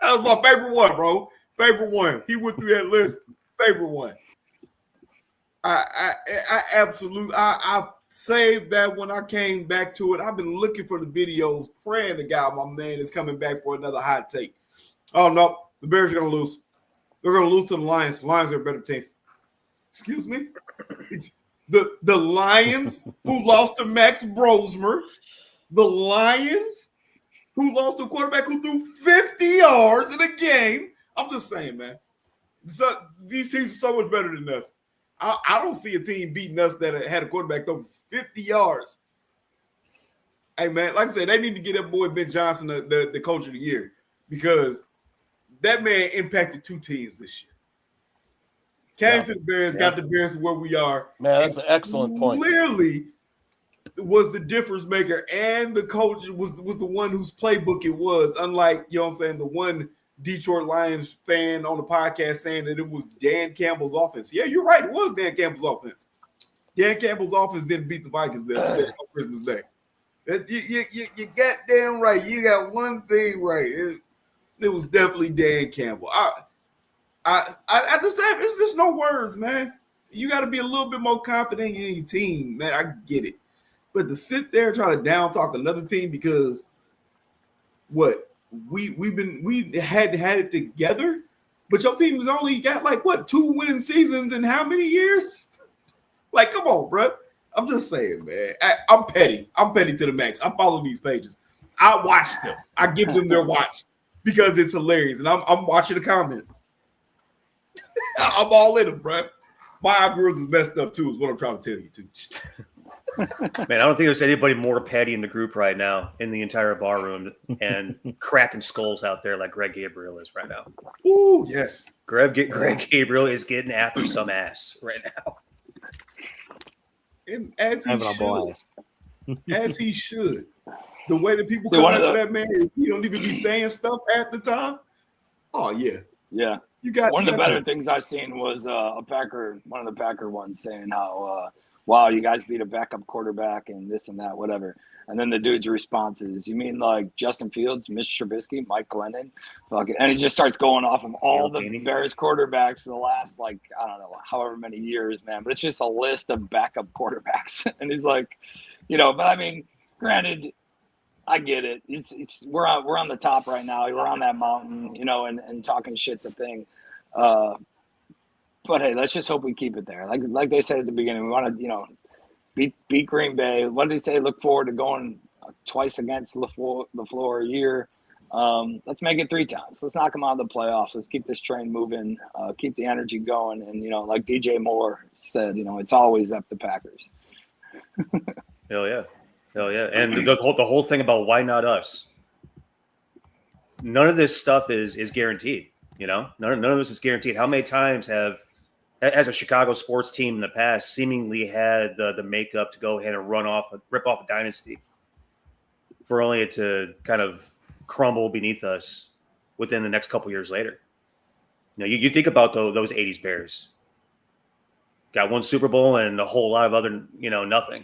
That was my favorite one, bro. Favorite one. He went through that list. Favorite one. I absolutely. I saved that when I came back to it. I've been looking for the videos, praying to God my man is coming back for another hot take. Oh no, the Bears are gonna lose. They're gonna lose to the Lions. The Lions are a better team. Excuse me. The Lions who lost to Max Brosmer. The Lions, who lost to a quarterback who threw 50 yards in a game. I'm just saying, man. So, these teams are so much better than us. I don't see a team beating us that had a quarterback throw 50 yards. Hey, man, like I said, they need to get that boy Ben Johnson the coach of the year, because that man impacted 2 teams this year. Came to the Bears, got the Bears where we are. Man, that's an excellent point. Clearly was the difference maker, and the coach was the one whose playbook it was. Unlike, you know what I'm saying, the one Detroit Lions fan on the podcast saying that it was Dan Campbell's offense. Yeah, you're right. It was Dan Campbell's offense. Dan Campbell's offense didn't beat the Vikings there on Christmas Day. You goddamn right. You got one thing right. It was definitely Dan Campbell. I understand. It's just no words, man. You got to be a little bit more confident in your team, man. I get it, but to sit there and try to down talk another team because what we had it together, but your team has only got like what 2 winning seasons in how many years? Like, come on, bro. I'm just saying, man. I'm petty. I'm petty to the max. I'm following these pages. I watch them. I give them their watch because it's hilarious, and I'm watching the comments. I'm all in them, bro. My algorithm is messed up too. Is what I'm trying to tell you too. Man, I don't think there's anybody more petty in the group right now in the entire bar room and cracking skulls out there like Greg Gabriel is right now. Ooh, yes. Greg Gabriel is getting after some ass right now. And as he Having a should. blast. As he should. The way that people Dude, come after that man, he don't even be saying stuff at the time. Oh yeah. Yeah. You got one of the that better too. things I seen was one of the Packer ones saying how, wow, you guys beat a backup quarterback and this and that, whatever. And then the dude's response is, you mean like Justin Fields, Mitch Trubisky, Mike Glennon? And he just starts going off of all the Bears quarterbacks the last, like, I don't know, however many years, man. But it's just a list of backup quarterbacks. And he's like, but I mean, granted, I get it. We're on the top right now. We're on that mountain, and talking shit's a thing. But hey, let's just hope we keep it there. Like they said at the beginning, we want to, beat Green Bay. What did he say? Look forward to going twice against LaFleur a year. Let's make it 3 times. Let's knock them out of the playoffs. Let's keep this train moving. Keep the energy going. And like DJ Moore said, it's always up the Packers. Hell yeah. And the whole thing about why not us? None of this stuff is guaranteed. None of this is guaranteed. How many times has a Chicago sports team in the past seemingly had the makeup to go ahead and rip off a dynasty for only it to kind of crumble beneath us within the next couple years later? You think about those 80s Bears. Got 1 Super Bowl and a whole lot of other, nothing.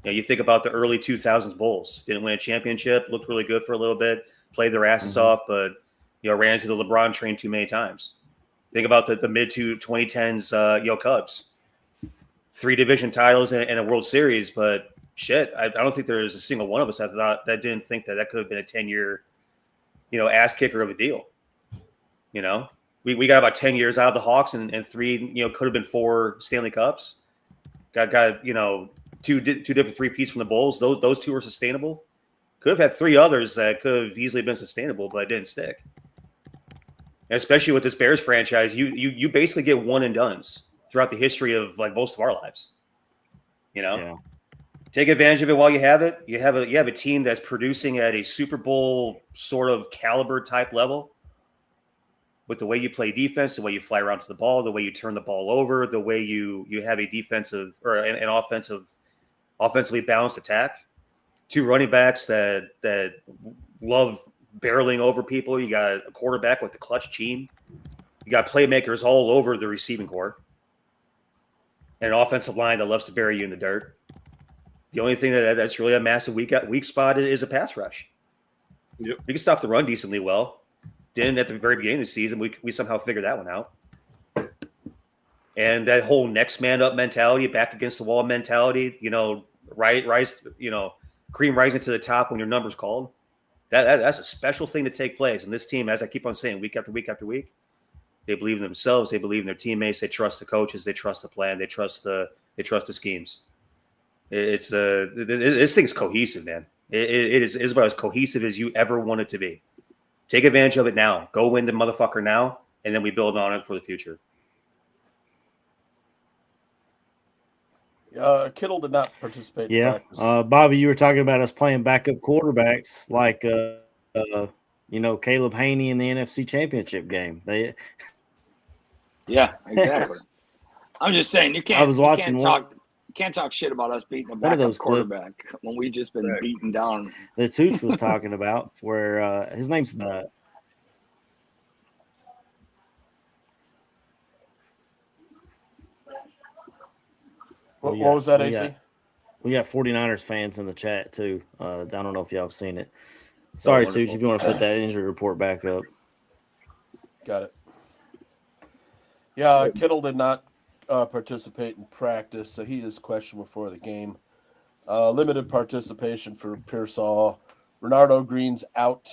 You think about the early 2000s Bulls. Didn't win a championship, looked really good for a little bit, played their asses off, but ran into the LeBron train too many times. Think about the mid 2010s Cubs. 3 division titles and a World Series, but shit, I don't think there's a single one of us that didn't think that could have been a 10-year, ass kicker of a deal. We got about 10 years out of the Hawks and 3, could have been 4 Stanley Cups. Got two different 3-peats from the Bulls. Those 2 were sustainable. Could have had 3 others that could have easily been sustainable, but it didn't stick. And especially with this Bears franchise, you basically get one and dones throughout the history of like most of our lives. Yeah. Take advantage of it while you have it. You have a team that's producing at a Super Bowl sort of caliber type level. With the way you play defense, the way you fly around to the ball, the way you turn the ball over, the way you have a defensive or an offensively balanced attack. 2 running backs that love barreling over people. You got a quarterback with the clutch gene. You got playmakers all over the receiving corps. And an offensive line that loves to bury you in the dirt. The only thing that's really a massive weak spot is a pass rush. Yep. We can stop the run decently well. Didn't at the very beginning of the season. We somehow figured that one out. And that whole next man up mentality, back against the wall mentality, cream rising to the top when your number's called. That's a special thing to take place. And this team, as I keep on saying, week after week after week, they believe in themselves. They believe in their teammates. They trust the coaches. They trust the plan. They trust the schemes. This thing's cohesive, man. It is about as cohesive as you ever want it to be. Take advantage of it now. Go win the motherfucker now, and then we build on it for the future. Kittle did not participate in Yeah. practice. Bobby, you were talking about us playing backup quarterbacks like Caleb Haney in the NFC Championship game. Yeah, exactly. I'm just saying you can't. I was watching you can't talk shit about us beating a backup quarterback when we've just been beaten down. The Tooch was talking about where his name's What was that, AC? We got 49ers fans in the chat too. I don't know if y'all have seen it. Sorry, Tooch, if you want to put that injury report back up. Got it. Yeah, Kittle did not participate in practice, so he is questionable before the game. Limited participation for Pearsall. Renardo Green's out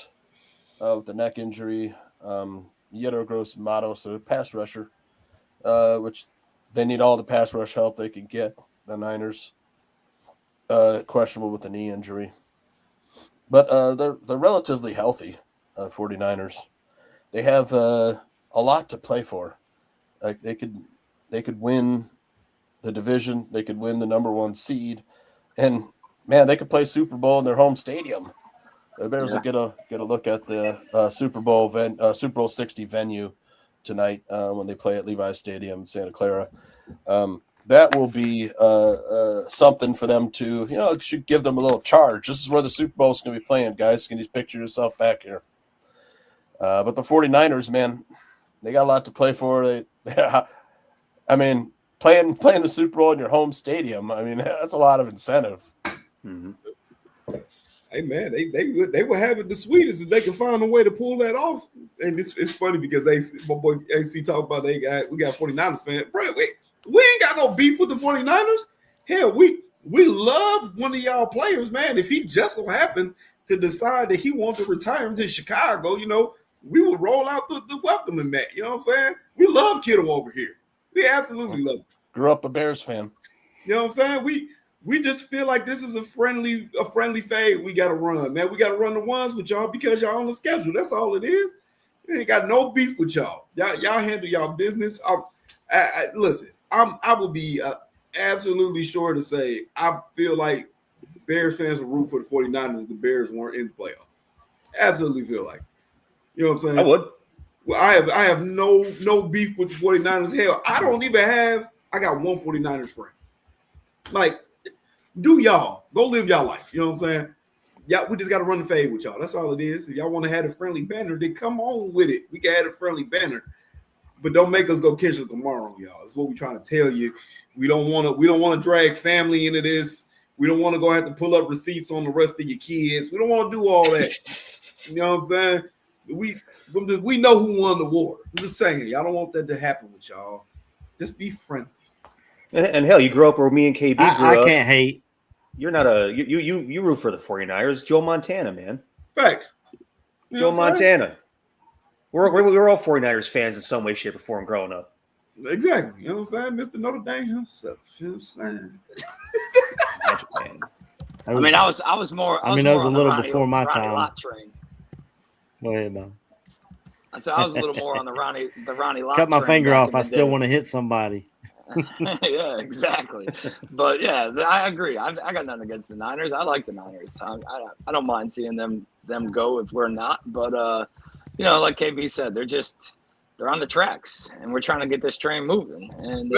with the neck injury. Yedder Gross Matos, so pass rusher, which they need all the pass rush help they can get. The Niners questionable with the knee injury, but they're relatively healthy. 49ers, they have a lot to play for. Like they could win the division, they could win the number 1 seed, and man, they could play Super Bowl in their home stadium. The Bears will get a look at the Super Bowl 60 venue tonight when they play at Levi's Stadium in Santa Clara. That will be something for them to, it should give them a little charge. This is where the Super Bowl is going to be playing, guys. Can you picture yourself back here? But the 49ers, man, they got a lot to play for. I mean, playing the Super Bowl in your home stadium, I mean, that's a lot of incentive. Mm-hmm. Hey man, they would have it the sweetest if they could find a way to pull that off. And it's funny because my boy AC talked about we got 49ers fans. Bro, we ain't got no beef with the 49ers. Hell, we love one of y'all players, man. If he just so happened to decide that he wanted to retire to Chicago, we would roll out the welcoming mat. You know what I'm saying? We love Kittle over here. We absolutely love him. Grew up a Bears fan. You know what I'm saying? We just feel like this is a friendly fade we got to run, man. We got to run the ones with y'all because y'all on the schedule. That's all it is. We ain't got no beef with y'all. Y'all handle y'all business. Listen, I will be absolutely sure to say I feel like Bears fans will root for the 49ers if the Bears weren't in the playoffs. Absolutely feel like. You know what I'm saying? I would. Well, I have no beef with the 49ers. Hell, I got one 49ers friend. Like, do y'all. Go live y'all life. You know what I'm saying? Yeah, we just got to run the fade with y'all. That's all it is. If y'all want to have a friendly banner, then come on with it. We can have a friendly banner. But don't make us go Kendrick Lamar on y'all. That's what we're trying to tell you. We don't want to drag family into this. We don't want to go have to pull up receipts on the rest of your kids. We don't want to do all that. You know what I'm saying? We know who won the war. I'm just saying, y'all don't want that to happen with y'all. Just be friendly. And hell, you grew up where me and KB grew up. I can't hate. You're not you root for the 49ers. Joe Montana, man. Facts. Joe Montana. We're all 49ers fans in some way, shape, or form growing up. Exactly. You know what I'm saying? Mr. Notre Dame himself. You know what I'm saying? I was more. I mean, that was a little before my time. Lott train. Go ahead, man. I said I was a little more on the Ronnie Lott. Cut my train finger back off. in I the still day. want to hit somebody. Yeah, exactly. But yeah, I agree. I got nothing against the Niners. I like the Niners. I don't mind seeing them go if we're not. But like KB said, they're on the tracks, and we're trying to get this train moving. And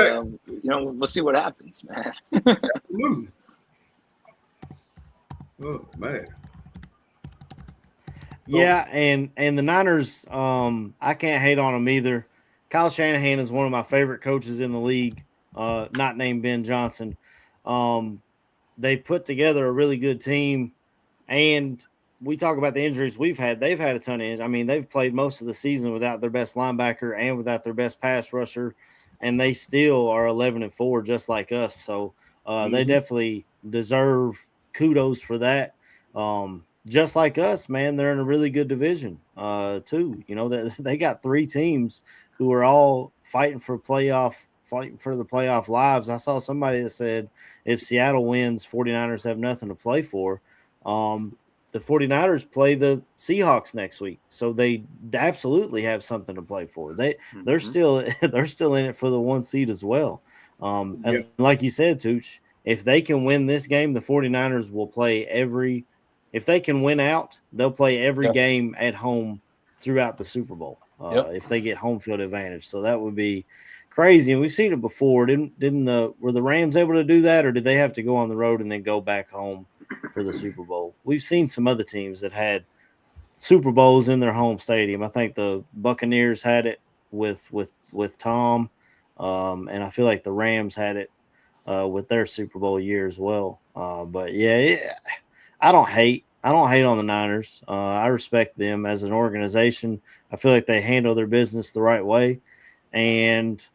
we'll see what happens, man. Absolutely. Oh man. Yeah, and the Niners, I can't hate on them either. Kyle Shanahan is one of my favorite coaches in the league, not named Ben Johnson. They put together a really good team, and we talk about the injuries we've had. They've had a ton of injuries. I mean, they've played most of the season without their best linebacker and without their best pass rusher, and they still are 11-4 just like us. So they definitely deserve kudos for that. Just like us, man, they're in a really good division too. They got 3 teams who are all fighting for the playoff lives. I saw somebody that said if Seattle wins, 49ers have nothing to play for. The 49ers play the Seahawks next week, so they absolutely have something to play for. They're still in it for the 1 seed as well. And like you said, Tooch, if they can win this game, the 49ers will play if they can win out, they'll play every Yep. game at home throughout the Super Bowl. If they get home field advantage, so that would be crazy. And we've seen it before. Were the Rams able to do that, or did they have to go on the road and then go back home for the Super Bowl? We've seen some other teams that had Super Bowls in their home stadium. I think the Buccaneers had it with Tom, and I feel like the Rams had it with their Super Bowl year as well. But yeah, I don't hate on the Niners. I respect them as an organization. I feel like they handle their business the right way, and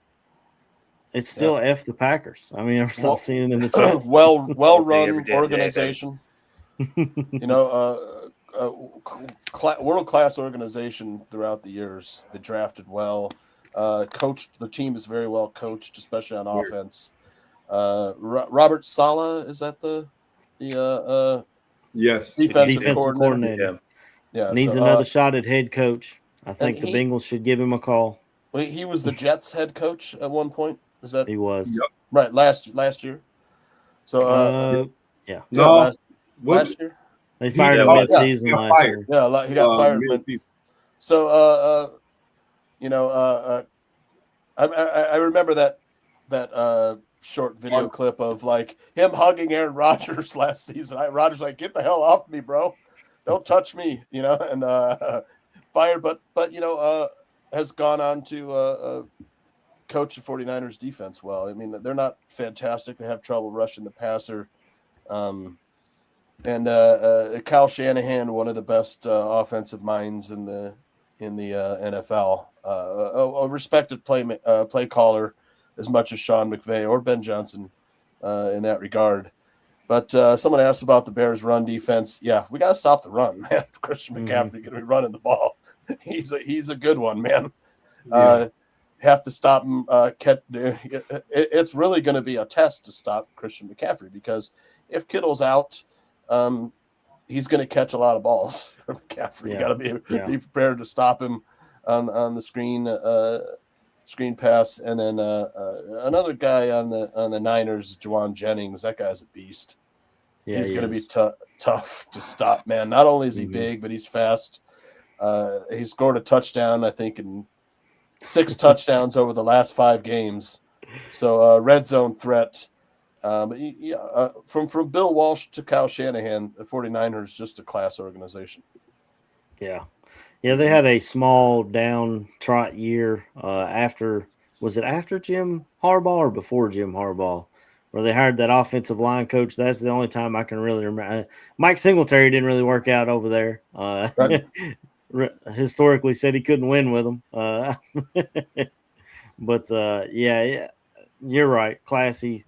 it's still F the Packers. I mean, I'm seeing it in the chat. well run Every damn day, organization. World class organization throughout the years. They drafted well, coached. The team is very well coached, especially on offense. Robert Saleh, is that the Yes, defensive coordinator? Yeah, Needs another shot at head coach. I think the Bengals should give him a call. He was the Jets head coach at one point. Is that he was? Yep. Right, last year. So last year they fired him mid-season last year. Yeah, he got fired mid-season. So I remember that short video clip of like him hugging Aaron Rodgers last season. Rodgers like, get the hell off me, bro! Don't touch me, and fired. But has gone on to coach the 49ers defense well. I mean, they're not fantastic. They have trouble rushing the passer. And Kyle Shanahan, one of the best offensive minds in the NFL, a respected play caller as much as Sean McVay or Ben Johnson in that regard. But someone asked about the Bears' run defense. Yeah, we got to stop the run, man. Christian McCaffrey going to be running the ball. He's a good one, man. Yeah. Have to stop him. It's really going to be a test to stop Christian McCaffrey, because if Kittle's out, he's going to catch a lot of balls from McCaffrey. You got to be prepared to stop him on the screen pass. And then another guy on the Niners, Juwan Jennings. That guy's a beast. Yeah, he's going to be tough to stop, man. Not only is he big, but he's fast. He scored a touchdown, I think, in 6 touchdowns over the last 5 games. So red zone threat. From Bill Walsh to Kyle Shanahan, the 49ers just a class organization. Yeah, they had a small down trot year after Jim Harbaugh or before Jim Harbaugh, where they hired that offensive line coach. That's the only time I can really remember. Mike Singletary didn't really work out over there. Right. Historically said he couldn't win with them. But you're right. Classy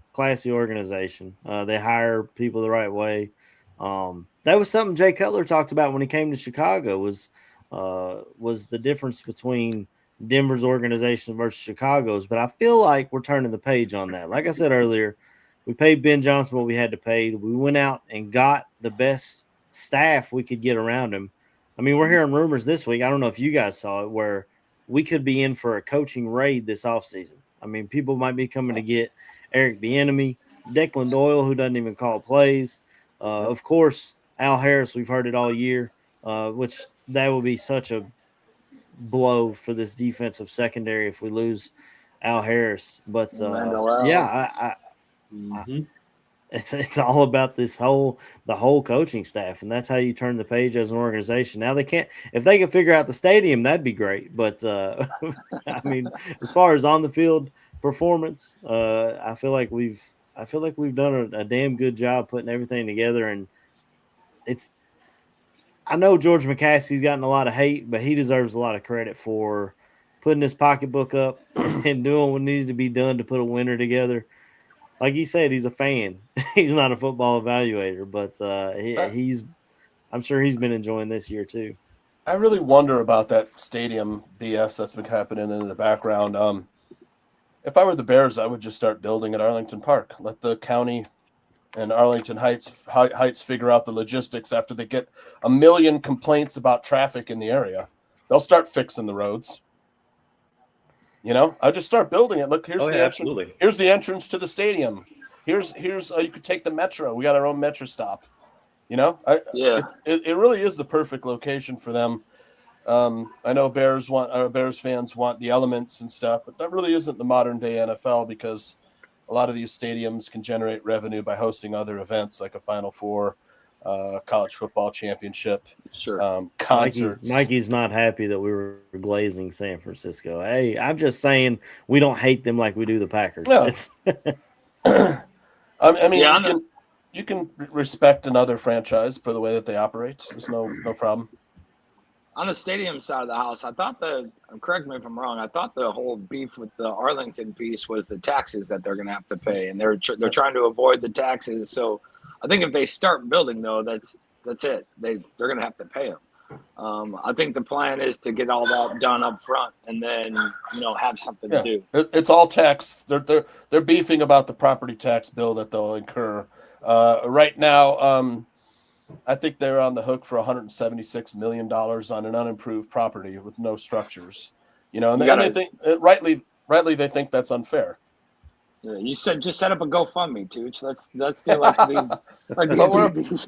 organization. They hire people the right way. That was something Jay Cutler talked about when he came to Chicago was the difference between Denver's organization versus Chicago's. But I feel like we're turning the page on that. Like I said earlier, we paid Ben Johnson what we had to pay. We went out and got the best staff we could get around him. I mean, we're hearing rumors this week. I don't know if you guys saw it, where we could be in for a coaching raid this offseason. I mean, people might be coming to get Eric Bieniemy, Declan Doyle, who doesn't even call plays. Of course, Al Harris, we've heard it all year, which that would be such a blow for this defensive secondary if we lose Al Harris. But it's all about the whole coaching staff, and that's how you turn the page as an organization. Now if they can figure out the stadium, that'd be great. But I mean, as far as on the field performance, I feel like we've done a damn good job putting everything together. And I know George McCaskey's gotten a lot of hate, but he deserves a lot of credit for putting his pocketbook up and doing what needed to be done to put a winner together. Like he said, he's a fan. He's not a football evaluator, but I'm sure he's been enjoying this year too. I really wonder about that stadium BS that's been happening in the background. If I were the Bears, I would just start building at Arlington Park. Let the county and Arlington Heights figure out the logistics after they get 1 million complaints about traffic in the area. They'll start fixing the roads. I just start building it. Look, here's here's the entrance to the stadium. Here's you could take the metro. We got our own metro stop. You know, Yeah. it really is the perfect location for them. I know Bears fans want the elements and stuff, but that really isn't the modern day NFL because a lot of these stadiums can generate revenue by hosting other events like a Final Four, college football championship, Sure. concerts. Mikey's not happy that we were glazing San Francisco. Hey, I'm just saying we don't hate them like we do the Packers. No. It's I mean, Yeah, you can respect another franchise for the way that they operate. There's no problem. on the stadium side of the house, I thought correct me if I'm wrong, I thought the whole beef with the Arlington piece was the taxes that they're going to have to pay, and they're trying to avoid the taxes. So I think if they start building, though, that's it. They're going to have to pay them. I think the plan is to get all that done up front and then, have something to do. It's all tax. They're beefing about the property tax bill that they'll incur. Right now, I think they're on the hook for $176 million on an unimproved property with no structures. And they think rightly they think that's unfair. Yeah, you said just set up a GoFundMe, Tooch. Let's do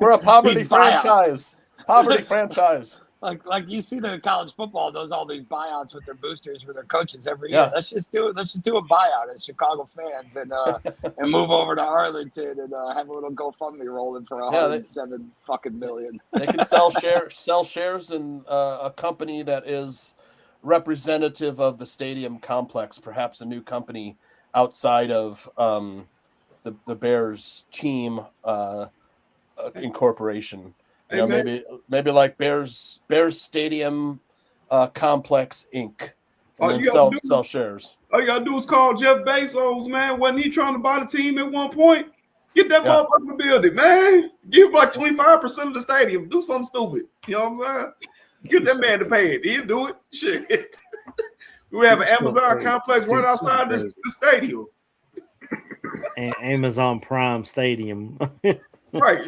we're a poverty franchise. Poverty franchise. Like you see the college football does all these buyouts with their boosters for their coaches every year. Let's just do a buyout as Chicago fans and move over to Arlington and have a little GoFundMe rolling for $107 fucking million. They can sell shares in a company that is representative of the stadium complex, perhaps a new company outside of the Bears team incorporation. Maybe like Bears Stadium Complex Inc. And then sell shares. All you gotta do is call Jeff Bezos, man. Wasn't he trying to buy the team at one point? Get that motherfucker in the building, man. Give him like 25% of the stadium. Do something stupid. You know what I'm saying? Get that man to pay it. He'll do it. Shit. We have an Amazon complex right outside the stadium. Amazon Prime Stadium. Right.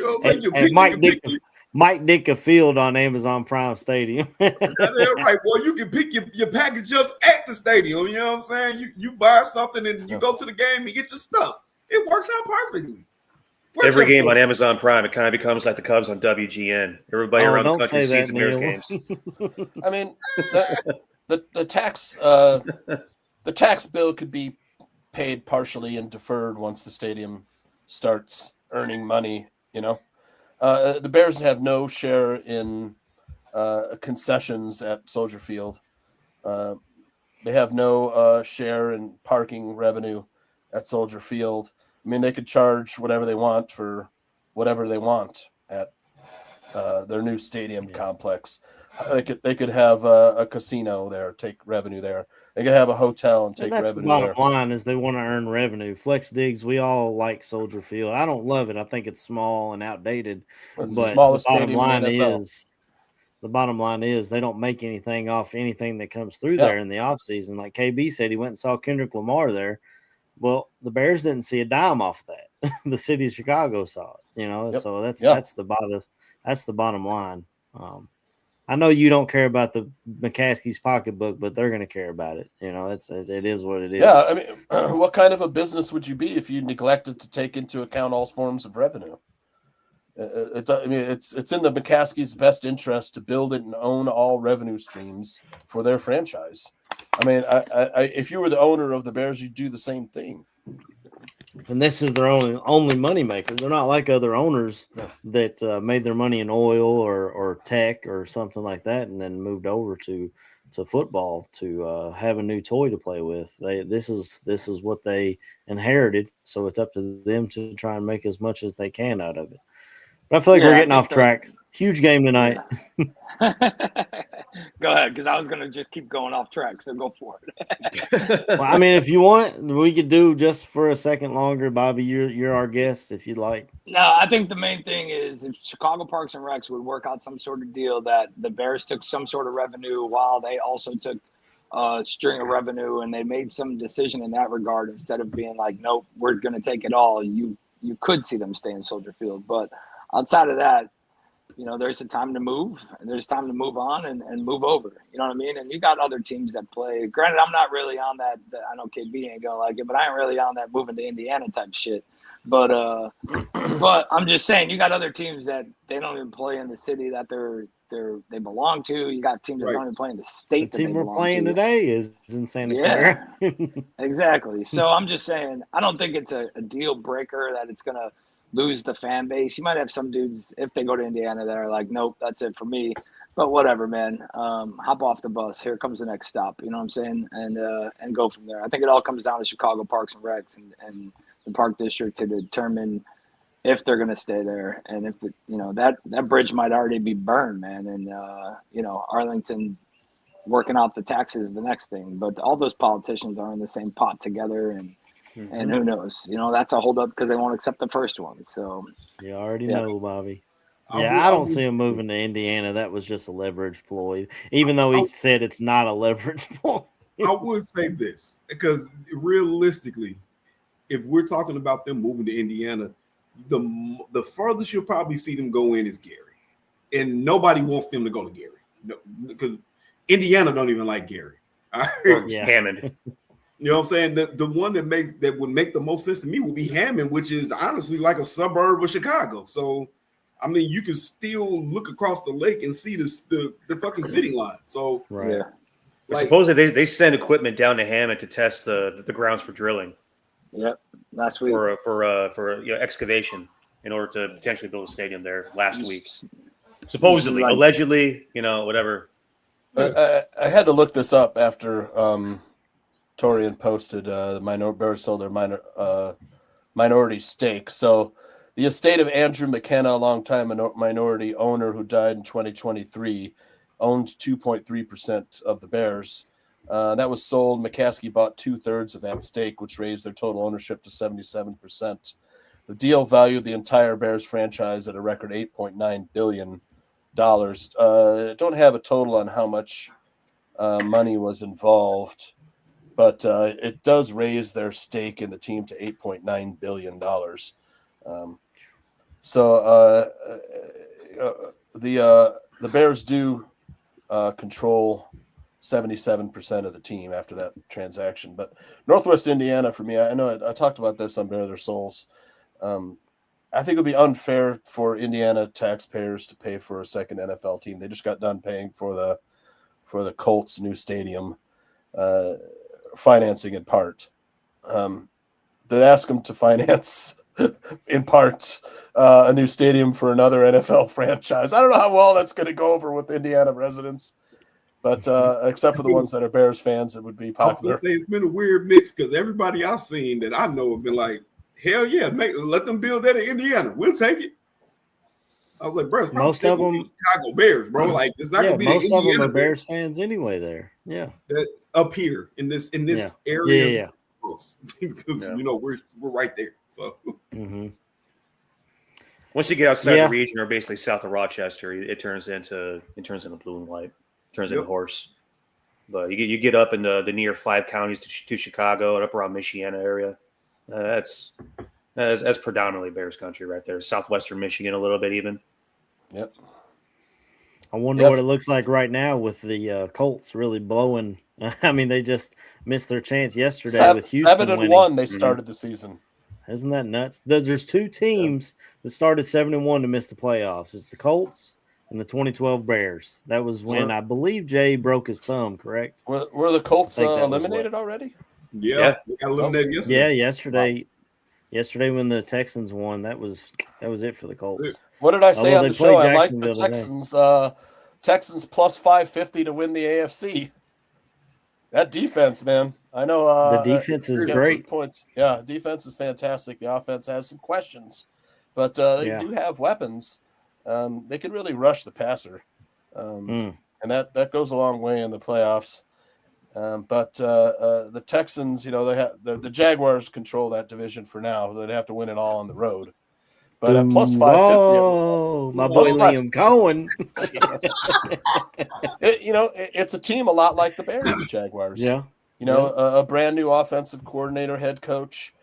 Mike Dick a field on Amazon Prime Stadium. That's right. Well, you can pick your package up at the stadium. You know what I'm saying? You buy something and you go to the game and get your stuff. It works out perfectly. Every game on Amazon Prime, it kind of becomes like the Cubs on WGN. Everybody around the country sees the Bears games. I mean, the tax bill could be paid partially and deferred once the stadium starts earning money. The Bears have no share in concessions at Soldier Field. They have no share in parking revenue at Soldier Field. I mean, they could charge whatever they want for whatever they want at their new stadium complex. They could have a casino there, take revenue there. They could have a hotel and take revenue there. The bottom line is they want to earn revenue. Flex Digs, we all like Soldier Field. I don't love it. I think it's small and outdated. It's the smallest stadium in the NFL. The bottom line is they don't make anything off anything that comes through there in the offseason. Like KB said, he went and saw Kendrick Lamar there. Well, the Bears didn't see a dime off that. The city of Chicago saw it, So that's the bottom line. I know you don't care about the McCaskey's pocketbook, but they're going to care about it. It is what it is. Yeah, I mean, what kind of a business would you be if you neglected to take into account all forms of revenue? It's in the McCaskey's best interest to build it and own all revenue streams for their franchise. I mean, if you were the owner of the Bears, you'd do the same thing. And this is their only moneymaker. They're not like other owners that made their money in oil or tech or something like that, and then moved over to football to have a new toy to play with. This is what they inherited, so it's up to them to try and make as much as they can out of it. But I feel like we're getting off track. Huge game tonight. Go ahead, because I was going to just keep going off track, so go for it. Well, I mean, if you want it, we could do just for a second longer. Bobby, you're our guest if you'd like. No, I think the main thing is if Chicago Parks and Recs would work out some sort of deal that the Bears took some sort of revenue while they also took a string of revenue, and they made some decision in that regard instead of being like, nope, we're going to take it all. You could see them stay in Soldier Field. But outside of that, there's a time to move, and there's time to move on and move over. You know what I mean? And you got other teams that play. Granted, I'm not really on that. I know KB ain't going to like it, but I ain't really on that moving to Indiana type shit. But I'm just saying, you got other teams that they don't even play in the city that they belong to. You got teams that don't even play in the state the that team they we're belong playing to. today is in Santa Clara. Exactly. So I'm just saying, I don't think it's a deal breaker that it's gonna lose the fan base. You might have some dudes if they go to Indiana that are like, nope, that's it for me. But whatever, man. Hop off the bus. Here comes the next stop. You know what I'm saying? And go from there. I think it all comes down to Chicago Parks and Recs and the Park District to determine if they're going to stay there, and if that bridge might already be burned, man. And Arlington working out the taxes the next thing. But all those politicians are in the same pot together, and who knows? That's a holdup because they won't accept the first one. So you already know, Bobby. I Yeah, I don't would see him moving to Indiana. That was just a leverage ploy, even though he said it's not a leverage ploy. I would say this because realistically, if we're talking about them moving to Indiana, the furthest you'll probably see them go in is Gary, and nobody wants them to go to Gary. No, because Indiana don't even like Gary. Hammond. You know what I'm saying? The one that would make the most sense to me would be Hammond, which is honestly like a suburb of Chicago. So, I mean, you can still look across the lake and see the fucking city line. So, right. Like, supposedly they send equipment down to Hammond to test the grounds for drilling. Yep, last week for excavation in order to potentially build a stadium there last week. Supposedly, allegedly, whatever. I had to look this up after Torian posted Bears sold their minority stake. So the estate of Andrew McKenna, a longtime minority owner who died in 2023, owned 2.3% of the Bears. That was sold. McCaskey bought 2/3 of that stake, which raised their total ownership to 77%. The deal valued the entire Bears franchise at a record $8.9 billion. Don't have a total on how much money was involved, but it does raise their stake in the team to $8.9 billion. The Bears do control 77% of the team after that transaction. But Northwest Indiana, for me, I know I talked about this on Bare Their Souls. I think it would be unfair for Indiana taxpayers to pay for a second NFL team. They just got done paying for the Colts' new stadium, financing in part. They'd ask them to finance in part a new stadium for another NFL franchise. I don't know how well that's going to go over with Indiana residents, but except for the ones that are Bears fans, it would be popular. It's been a weird mix because everybody I've seen that I know have been like, hell yeah, let them build that in Indiana. We'll take it. I was like, bro, most of them Chicago Bears, bro. Like, it's not gonna be most the of them Indiana are Bears fans anyway. There, that up here in this area, because we're right there. So once you get outside the region, or basically south of Rochester, it turns into blue and white, turns into horse. But you get up in the near 5 counties to Chicago and up around Michiana area. That's predominantly Bears country right there. Southwestern Michigan a little bit even. Yep. I wonder what it looks like right now with the Colts really blowing. I mean, they just missed their chance yesterday with Houston 7-1. They started the season. Isn't that nuts? There's 2 teams that started 7-1 to miss the playoffs. It's the Colts and the 2012 Bears. That was when I believe Jay broke his thumb. Correct? Were the Colts eliminated already? Yeah, they got eliminated yesterday. Yeah, yesterday. Wow. Yesterday when the Texans won, that was it for the Colts. What did I say on the show? I like the Texans. Texans plus 550 to win the AFC. That defense, man. I know the defense is great. Points. Yeah, defense is fantastic. The offense has some questions, but they do have weapons. They can really rush the passer, and that goes a long way in the playoffs. But the Texans, they have the Jaguars control that division for now. They'd have to win it all on the road. But at plus 550, oh, my boy Liam Cohen. It's a team a lot like the Bears, the Jaguars. Yeah. A brand new offensive coordinator, head coach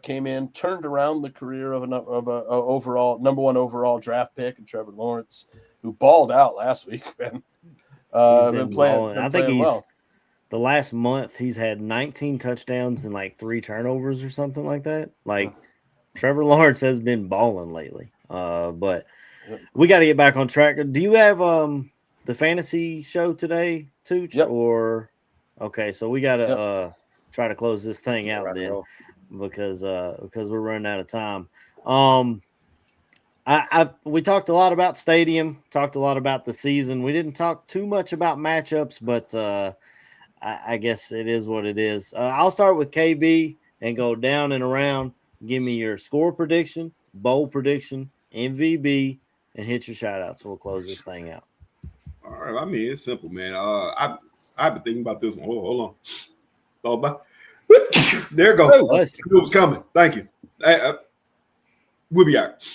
came in, turned around the career of a overall number 1 overall draft pick, and Trevor Lawrence, who balled out last week. Man, been playing. I think well. The last month he's had 19 touchdowns and like 3 turnovers or something like that. Like Trevor Lawrence has been balling lately. But we got to get back on track. Do you have the fantasy show today, Tooch? Yep. Or okay, so we got to try to close this thing out then because we're running out of time. We talked a lot about stadium, talked a lot about the season. We didn't talk too much about matchups, but I guess it is what it is. I'll start with KB and go down and around. Give me your score prediction, bowl prediction, MVB, and hit your shout out. So we'll close this thing out. All right. I mean, it's simple, man. I've been thinking about this one. Hold on. There it goes. It was coming. Thank you. We'll be out.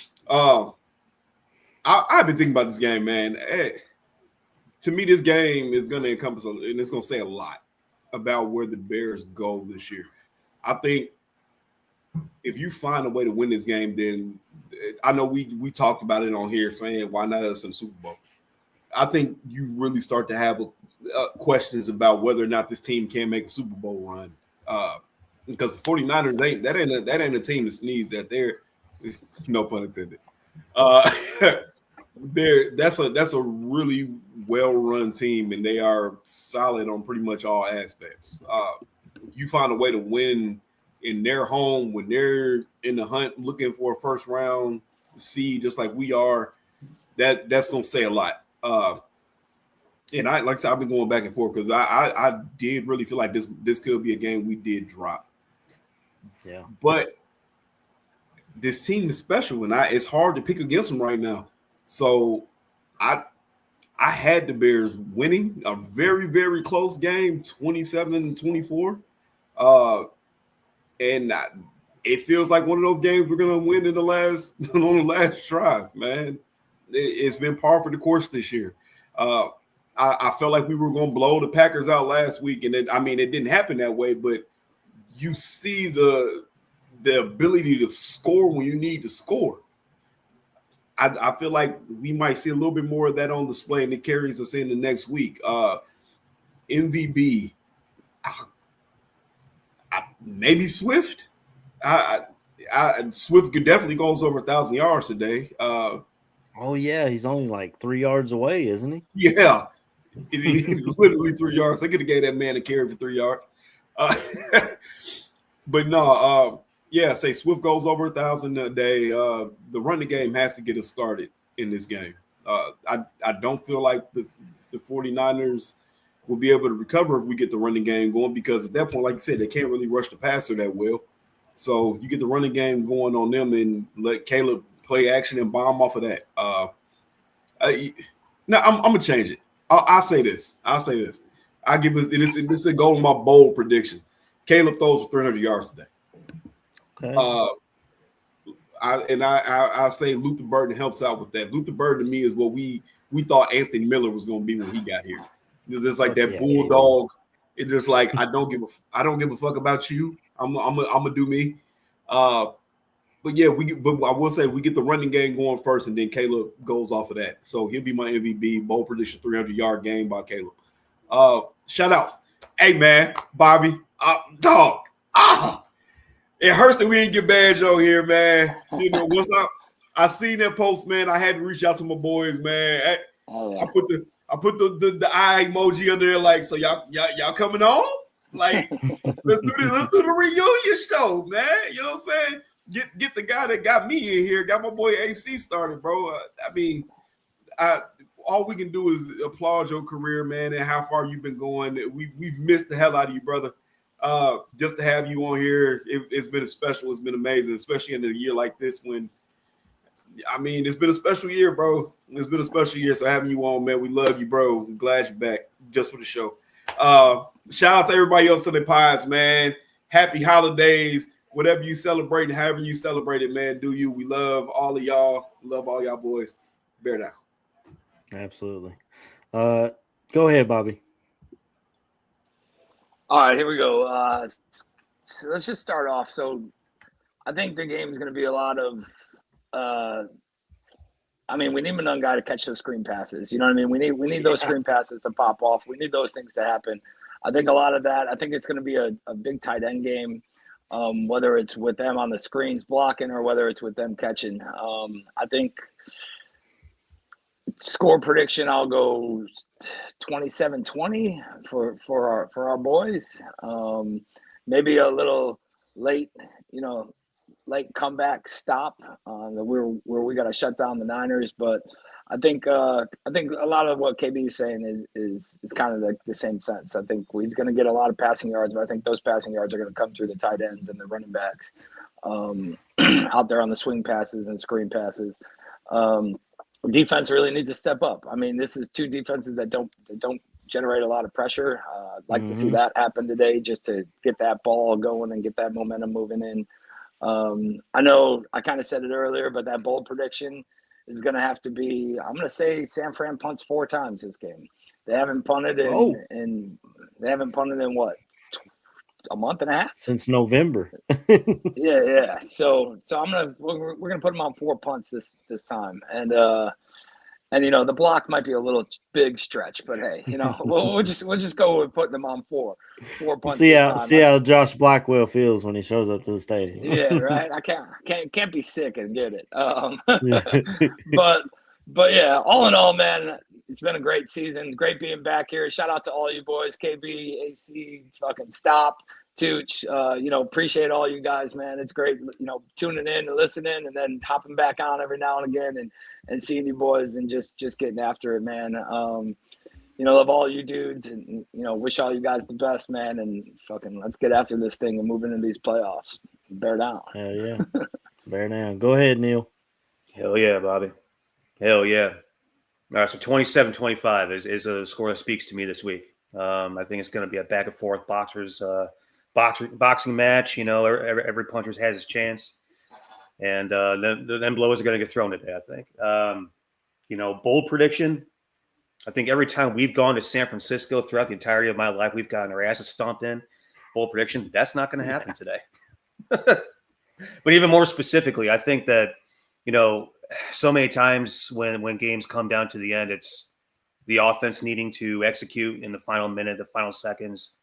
I've been thinking about this game, man. To me, this game is going to encompass, and it's going to say a lot about where the Bears go this year. I think if you find a way to win this game, then I know we talked about it on here saying, why not us in the Super Bowl? I think you really start to have questions about whether or not this team can make a Super Bowl run. Because the 49ers ain't a team to sneeze at. They're no pun intended. That's a really well-run team, and they are solid on pretty much all aspects. You find a way to win in their home when they're in the hunt looking for a first round seed, just like we are. That's gonna say a lot. And like I said, I've been going back and forth because I did really feel like this could be a game we did drop. Yeah, but this team is special, and it's hard to pick against them right now. So I had the Bears winning a very, very close game, 27-24. And it feels like one of those games we're gonna win on the last drive, man. It's been par for the course this year. I felt like we were gonna blow the Packers out last week, and it didn't happen that way, but you see the ability to score when you need to score. I feel like we might see a little bit more of that on display, and it carries us into next week. MVB, maybe Swift. Swift could definitely goes over 1,000 yards today. Oh yeah, he's only like 3 yards away, isn't he? Yeah, he's literally 3 yards. They could have gave that man a carry for 3 yards. But no, say Swift goes over 1,000 a day. The running game has to get us started in this game. I don't feel like the 49ers will be able to recover if we get the running game going, because at that point, like you said, they can't really rush the passer that well. So you get the running game going on them and let Caleb play action and bomb off of that. Now I'm gonna change it. I'll say this. I give us this is a goal in my bold prediction. Caleb throws for 300 yards today. Okay. I say Luther Burden helps out with that. Luther Burden to me is what we thought Anthony Miller was going to be when he got here. It's just like that bulldog. It's just like I don't give a fuck about you. I'm gonna do me. But I will say we get the running game going first, and then Caleb goes off of that. So he'll be my MVP. Bold prediction, 300-yard game by Caleb. Shout outs. Hey man, Bobby, dog. It hurts that we didn't get Banjo here, man. You know what's up? I seen that post, man. I had to reach out to my boys, man. I put the eye emoji under there, like, so y'all coming on? Like, let's do this. Let's do the reunion show, man. You know what I'm saying? Get the guy that got me in here, got my boy AC started, bro. All we can do is applaud your career, man, and how far you've been going. We've missed the hell out of you, brother. Just to have you on here, it's been special. It's been amazing, especially in a year like this when, it's been a special year, bro. It's been a special year. So having you on, man, we love you, bro. I'm glad you're back just for the show. Shout out to everybody else to the pods, man. Happy holidays. Whatever you celebrate, however you celebrate it, man, do you. We love all of y'all. Love all y'all boys. Bear down. Absolutely. Go ahead, Bobby. All right, here we go. So let's just start off. So I think the game is going to be a lot of we need a guy to catch those screen passes. You know what I mean? We need those screen passes to pop off. We need those things to happen. I think a lot of that. I think it's going to be a big tight end game. whether it's with them on the screens blocking or whether it's with them catching. I think score prediction, I'll go 27-20 for our boys. Maybe a little late, late comeback stop where we got to shut down the Niners, but I think a lot of what KB is saying is kind of the same fence. I think he's going to get a lot of passing yards, but I think those passing yards are going to come through the tight ends and the running backs out there on the swing passes and screen passes. Defense really needs to step up. I mean, this is two defenses that don't generate a lot of pressure. I'd like to see that happen today, just to get that ball going and get that momentum moving in. I know I kind of said it earlier, but that bold prediction is going to have to be, I'm going to say San Fran punts 4 times this game. They haven't punted in what, a month and a half since November. yeah. So we're gonna put them on 4 punts this time, and the block might be a little big stretch, but hey, we'll just go with putting them on 4 punts. See how Josh Blackwell feels when he shows up to the stadium. Yeah, right. I can't be sick and get it. But yeah, all in all, man, it's been a great season. Great being back here. Shout out to all you boys, KB, AC, fucking Stop, Tooch. Appreciate all you guys, man. It's great, tuning in and listening, and then hopping back on every now and again and seeing you boys and just getting after it, man. Love all you dudes, and wish all you guys the best, man. And fucking let's get after this thing and move into these playoffs. Bear down. Hell yeah, bear down. Go ahead, Neil. Hell yeah, Bobby. Hell yeah. All right, so 27-25 is a score that speaks to me this week. I think it's going to be a back and forth boxing match. Every puncher has his chance, and then blows are going to get thrown today, I think. Bold prediction. I think every time we've gone to San Francisco throughout the entirety of my life, we've gotten our asses stomped in. Bold prediction. That's not going to happen today. But even more specifically, I think that, so many times when games come down to the end, it's the offense needing to execute in the final minute, the final seconds,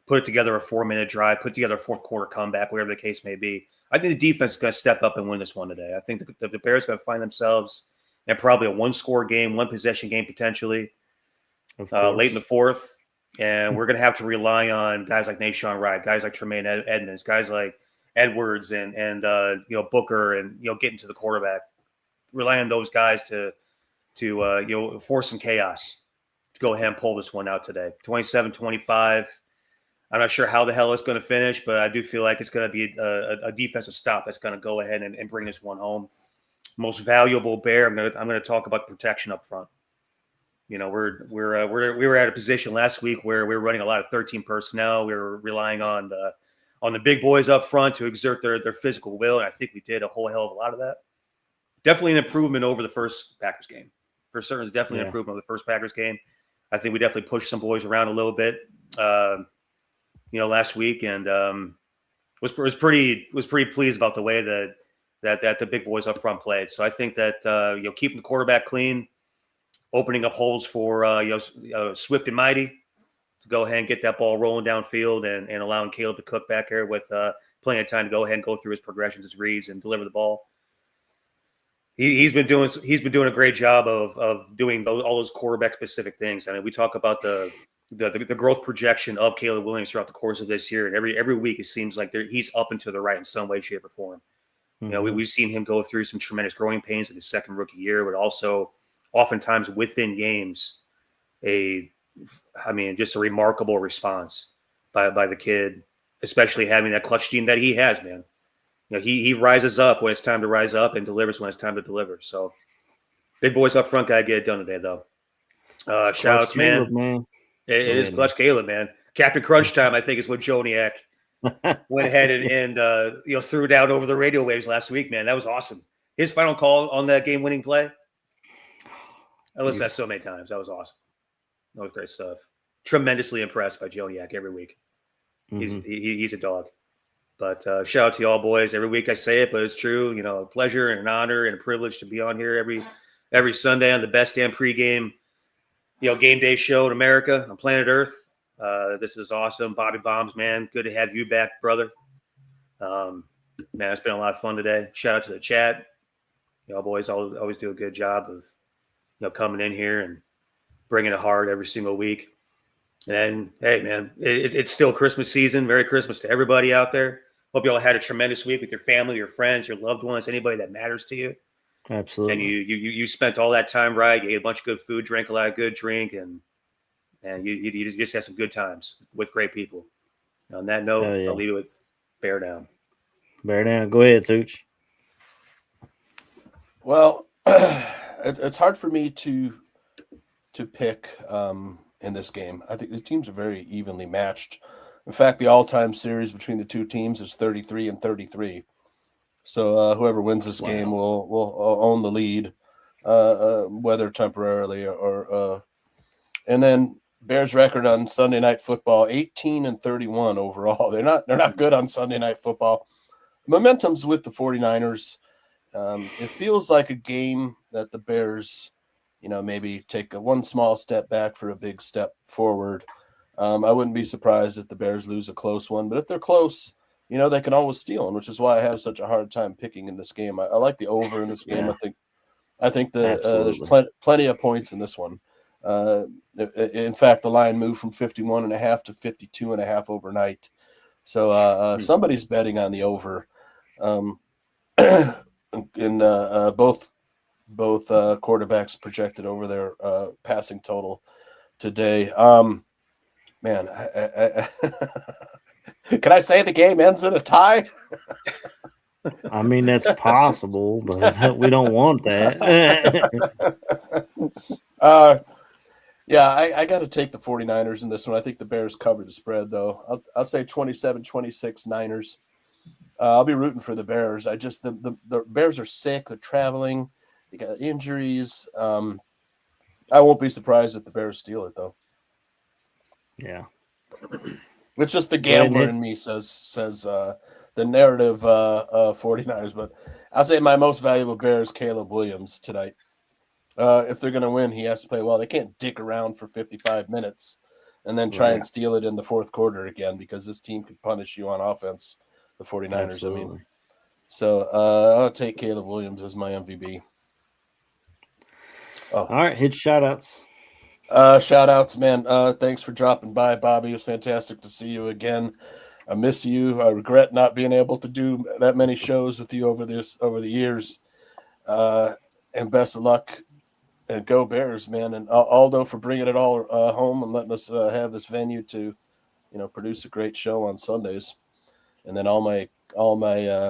put together a 4-minute drive, put together a fourth quarter comeback, whatever the case may be. I think the defense is going to step up and win this one today. I think the Bears are going to find themselves in probably a 1-score game, 1-possession game potentially late in the fourth. And we're going to have to rely on guys like Nashawn Wright, guys like Tremaine Edmonds, guys like Edwards and Booker, and getting to the quarterback. Rely on those guys to force some chaos to go ahead and pull this one out today. 27-25. I'm not sure how the hell it's going to finish, but I do feel like it's going to be a defensive stop that's going to go ahead and bring this one home. Most valuable Bear. I'm going to talk about protection up front. We were at a position last week where we were running a lot of 13 personnel. We were relying on the big boys up front to exert their physical will, and I think we did a whole hell of a lot of that. Definitely an improvement over the first Packers game. For certain, it's definitely an improvement over the first Packers game. I think we definitely pushed some boys around a little bit, last week, and was pretty pleased about the way that the big boys up front played. So I think that keeping the quarterback clean, opening up holes for Swift and Mighty to go ahead and get that ball rolling downfield, and allowing Caleb to cook back here with plenty of time to go ahead and go through his progressions, his reads, and deliver the ball. He's been doing a great job of doing all those quarterback specific things. I mean, we talk about the growth projection of Caleb Williams throughout the course of this year, and every week it seems like he's up and to the right in some way, shape, or form. Mm-hmm. We've seen him go through some tremendous growing pains in his second rookie year, but also oftentimes within games, just a remarkable response by the kid, especially having that clutch gene that he has, man. He rises up when it's time to rise up and delivers when it's time to deliver. So big boys up front got to get it done today, though. Shout outs, man. It is Clutch Caleb, man. Captain Crunch Time, I think, is what Joniak went ahead and threw down over the radio waves last week, man. That was awesome. His final call on that game-winning play, I listened to that so many times. That was awesome. That was great stuff. Tremendously impressed by Joniak every week. Mm-hmm. He's a dog. But shout out to y'all boys. Every week I say it, but it's true. A pleasure and an honor and a privilege to be on here every Sunday on the best damn pregame, game day show in America on planet Earth. This is awesome. Bobby Bombs, man. Good to have you back, brother. Man, it's been a lot of fun today. Shout out to the chat. Y'all boys always do a good job of coming in here and bringing it hard every single week. And hey, man, it's still Christmas season. Merry Christmas to everybody out there. Hope you all had a tremendous week with your family, your friends, your loved ones, anybody that matters to you. Absolutely. And you spent all that time right. You ate a bunch of good food, drank a lot of good drink, and you just had some good times with great people. On that note, I'll leave it with Bear Down. Bear Down. Go ahead, Tooch. Well, it's hard for me to pick in this game. I think the teams are very evenly matched. In fact, the all-time series between the two teams is 33-33. So whoever wins this game will own the lead, whether temporarily or. And then Bears record on Sunday Night Football 18-31 overall. They're not good on Sunday Night Football. Momentum's with the 49ers. It feels like a game that the Bears, maybe take one small step back for a big step forward. I wouldn't be surprised if the Bears lose a close one, but if they're close, they can always steal them, which is why I have such a hard time picking in this game. I like the over in this game. Yeah. I think there's plenty of points in this one. In fact, the line moved from 51.5 to 52.5 overnight. So somebody's betting on the over. In both quarterbacks projected over their passing total today. Man, can I say the game ends in a tie? I mean, that's possible, but we don't want that. I got to take the 49ers in this one. I think the Bears cover the spread, though. I'll say 27-26 Niners. I'll be rooting for the Bears. The Bears are sick. They're traveling. They got injuries. I won't be surprised if the Bears steal it, though. Yeah. It's just the gambler in me says the narrative 49ers. But I'll say my most valuable Bear is Caleb Williams tonight. If they're going to win, he has to play well. They can't dick around for 55 minutes and then try and steal it in the fourth quarter again, because this team could punish you on offense, the 49ers, Absolutely. I mean. So I'll take Caleb Williams as my MVP. All right, hit shout-outs. Shout-outs, man. Thanks for dropping by, Bobby. It was fantastic to see you again. I miss you. I regret not being able to do that many shows with you over the years. And best of luck. And go Bears, man. And Aldo for bringing it all home and letting us have this venue to, produce a great show on Sundays. And then all my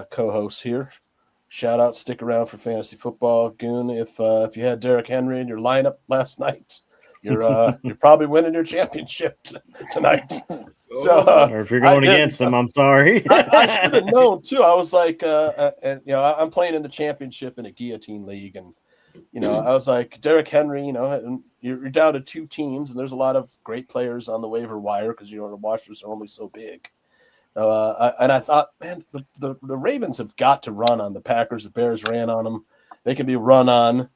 co-hosts here. Shout out, stick around for fantasy football. Goon, if you had Derrick Henry in your lineup last night, you're probably winning your championship tonight. So, or if you're going against them, I'm sorry. I should have known too. I was like, I'm playing in the championship in a guillotine league, and I was like, Derrick Henry, you're down to two teams, and there's a lot of great players on the waiver wire because the washers are only so big. And I thought, man, the Ravens have got to run on the Packers. The Bears ran on them. They can be run on.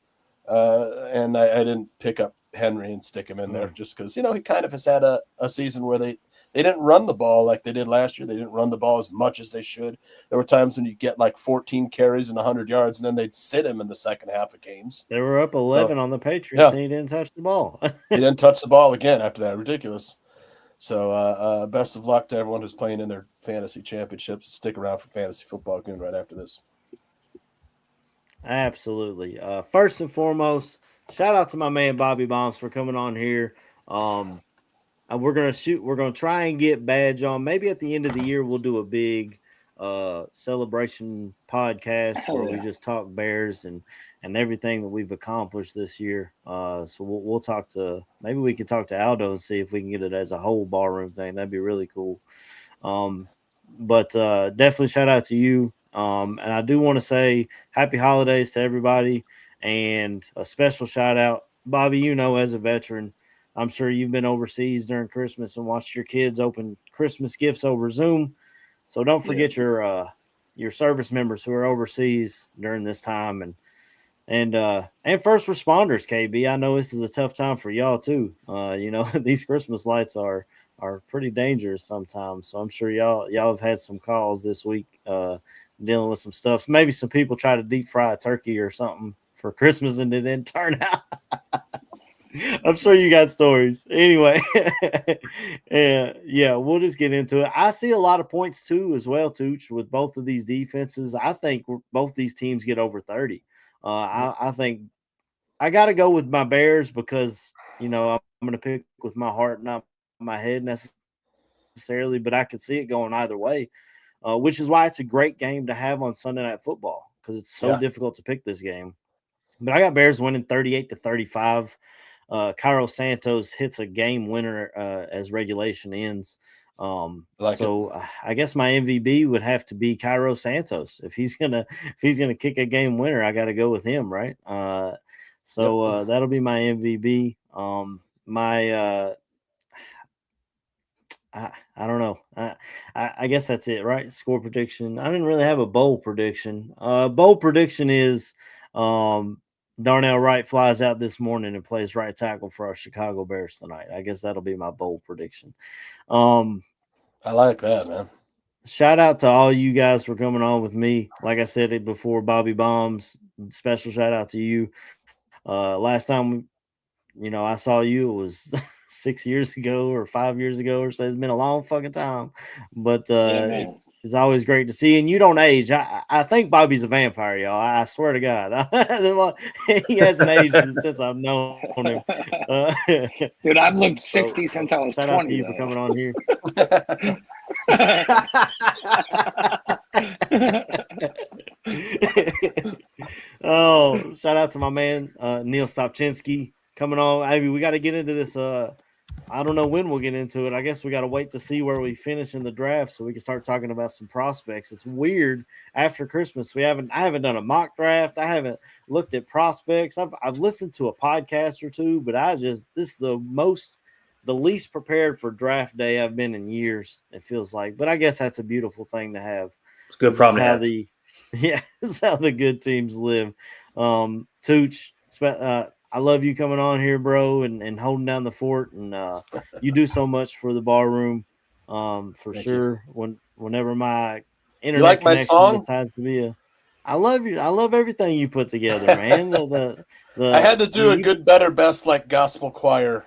And I didn't pick up Henry and stick him in there just because, he kind of has had a season where they didn't run the ball like they did last year. They didn't run the ball as much as they should. There were times when you get like 14 carries and 100 yards, and then they'd sit him in the second half of games. They were up 11 on the Patriots, and he didn't touch the ball. He didn't touch the ball again after that. Ridiculous. So best of luck to everyone who's playing in their fantasy championships. Stick around for fantasy football Goon right after this. Absolutely. First and foremost, shout out to my man Bobby Bombs for coming on here. We're gonna try and get Badge on. Maybe at the end of the year we'll do a big celebration podcast where we just talk Bears and everything that we've accomplished this year. So we'll talk to, maybe we could talk to Aldo and see if we can get it as a whole ballroom thing. That'd be really cool. But definitely shout out to you. And I do want to say happy holidays to everybody, and a special shout out, Bobby, as a veteran, I'm sure you've been overseas during Christmas and watched your kids open Christmas gifts over Zoom. So don't forget your service members who are overseas during this time, and first responders, KB. I know this is a tough time for y'all too. These Christmas lights are are pretty dangerous sometimes. So I'm sure y'all have had some calls this week dealing with some stuff. Maybe some people try to deep fry a turkey or something for Christmas and it didn't turn out. I'm sure you got stories. Anyway, yeah, we'll just get into it. I see a lot of points too as well, Tooch, with both of these defenses. I think both these teams get over 30. I think I got to go with my Bears because, I'm going to pick with my heart, not my head necessarily, but I could see it going either way, which is why it's a great game to have on Sunday Night Football because it's so difficult to pick this game. But I got Bears winning 38-35. Cairo Santos hits a game winner as regulation ends. I guess my MVP would have to be Cairo Santos. If he's gonna kick a game winner, I got to go with him, right? That'll be my MVP. I don't know. I guess that's it, right? Score prediction. I didn't really have a bowl prediction. Bowl prediction is Darnell Wright flies out this morning and plays right tackle for our Chicago Bears tonight. I guess that'll be my bold prediction. I like that, man. Shout out to all you guys for coming on with me. Like I said it before, Bobby Bombs, special shout out to you. Last time, I saw you, it was 6 years ago or 5 years ago or so. It's been a long fucking time, but it's always great to see. And you don't age. I think Bobby's a vampire, y'all. I swear to God. He hasn't aged since I've known him. Dude, I've looked 60 since I was 20. Shout out to you for coming on here. Oh, shout out to my man Neil Stopchinski coming on. Ivy, we got to get into this. I don't know when we'll get into it. I guess we got to wait to see where we finish in the draft so we can start talking about some prospects. It's weird after Christmas. I haven't done a mock draft. I haven't looked at prospects. I've listened to a podcast or two, but this is the least prepared for draft day I've been in years. It feels like, but I guess that's a beautiful thing to have. It's a good problem to have. This is how the good teams live. Tooch, I love you coming on here, bro, and holding down the fort. And you do so much for the bar room, for sure. Whenever my internet connection decides to be I love you. I love everything you put together, man. I had to do a good, better, best like gospel choir.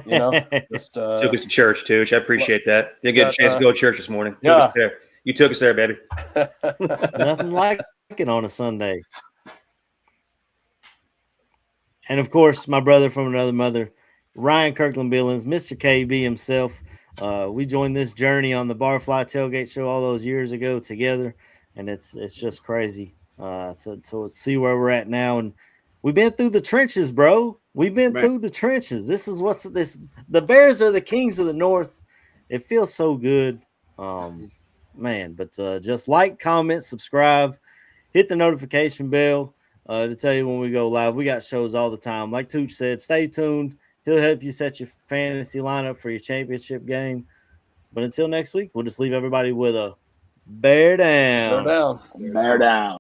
Just took us to church, too. I appreciate that. Didn't get a chance to go to church this morning. You took us there, baby. Nothing like it on a Sunday. And, of course, my brother from another mother, Ryan Kirkland Billings, Mr. KB himself. We joined this journey on the Barfly Tailgate Show all those years ago together, and it's just crazy to see where we're at now. And we've been through the trenches, bro. We've been through the trenches. This is the Bears are the kings of the North. It feels so good, man. But just like, comment, subscribe, hit the notification bell. To tell you when we go live. We got shows all the time. Like Tooch said, stay tuned. He'll help you set your fantasy lineup for your championship game. But until next week, we'll just leave everybody with a bear down. Bear down. Bear down.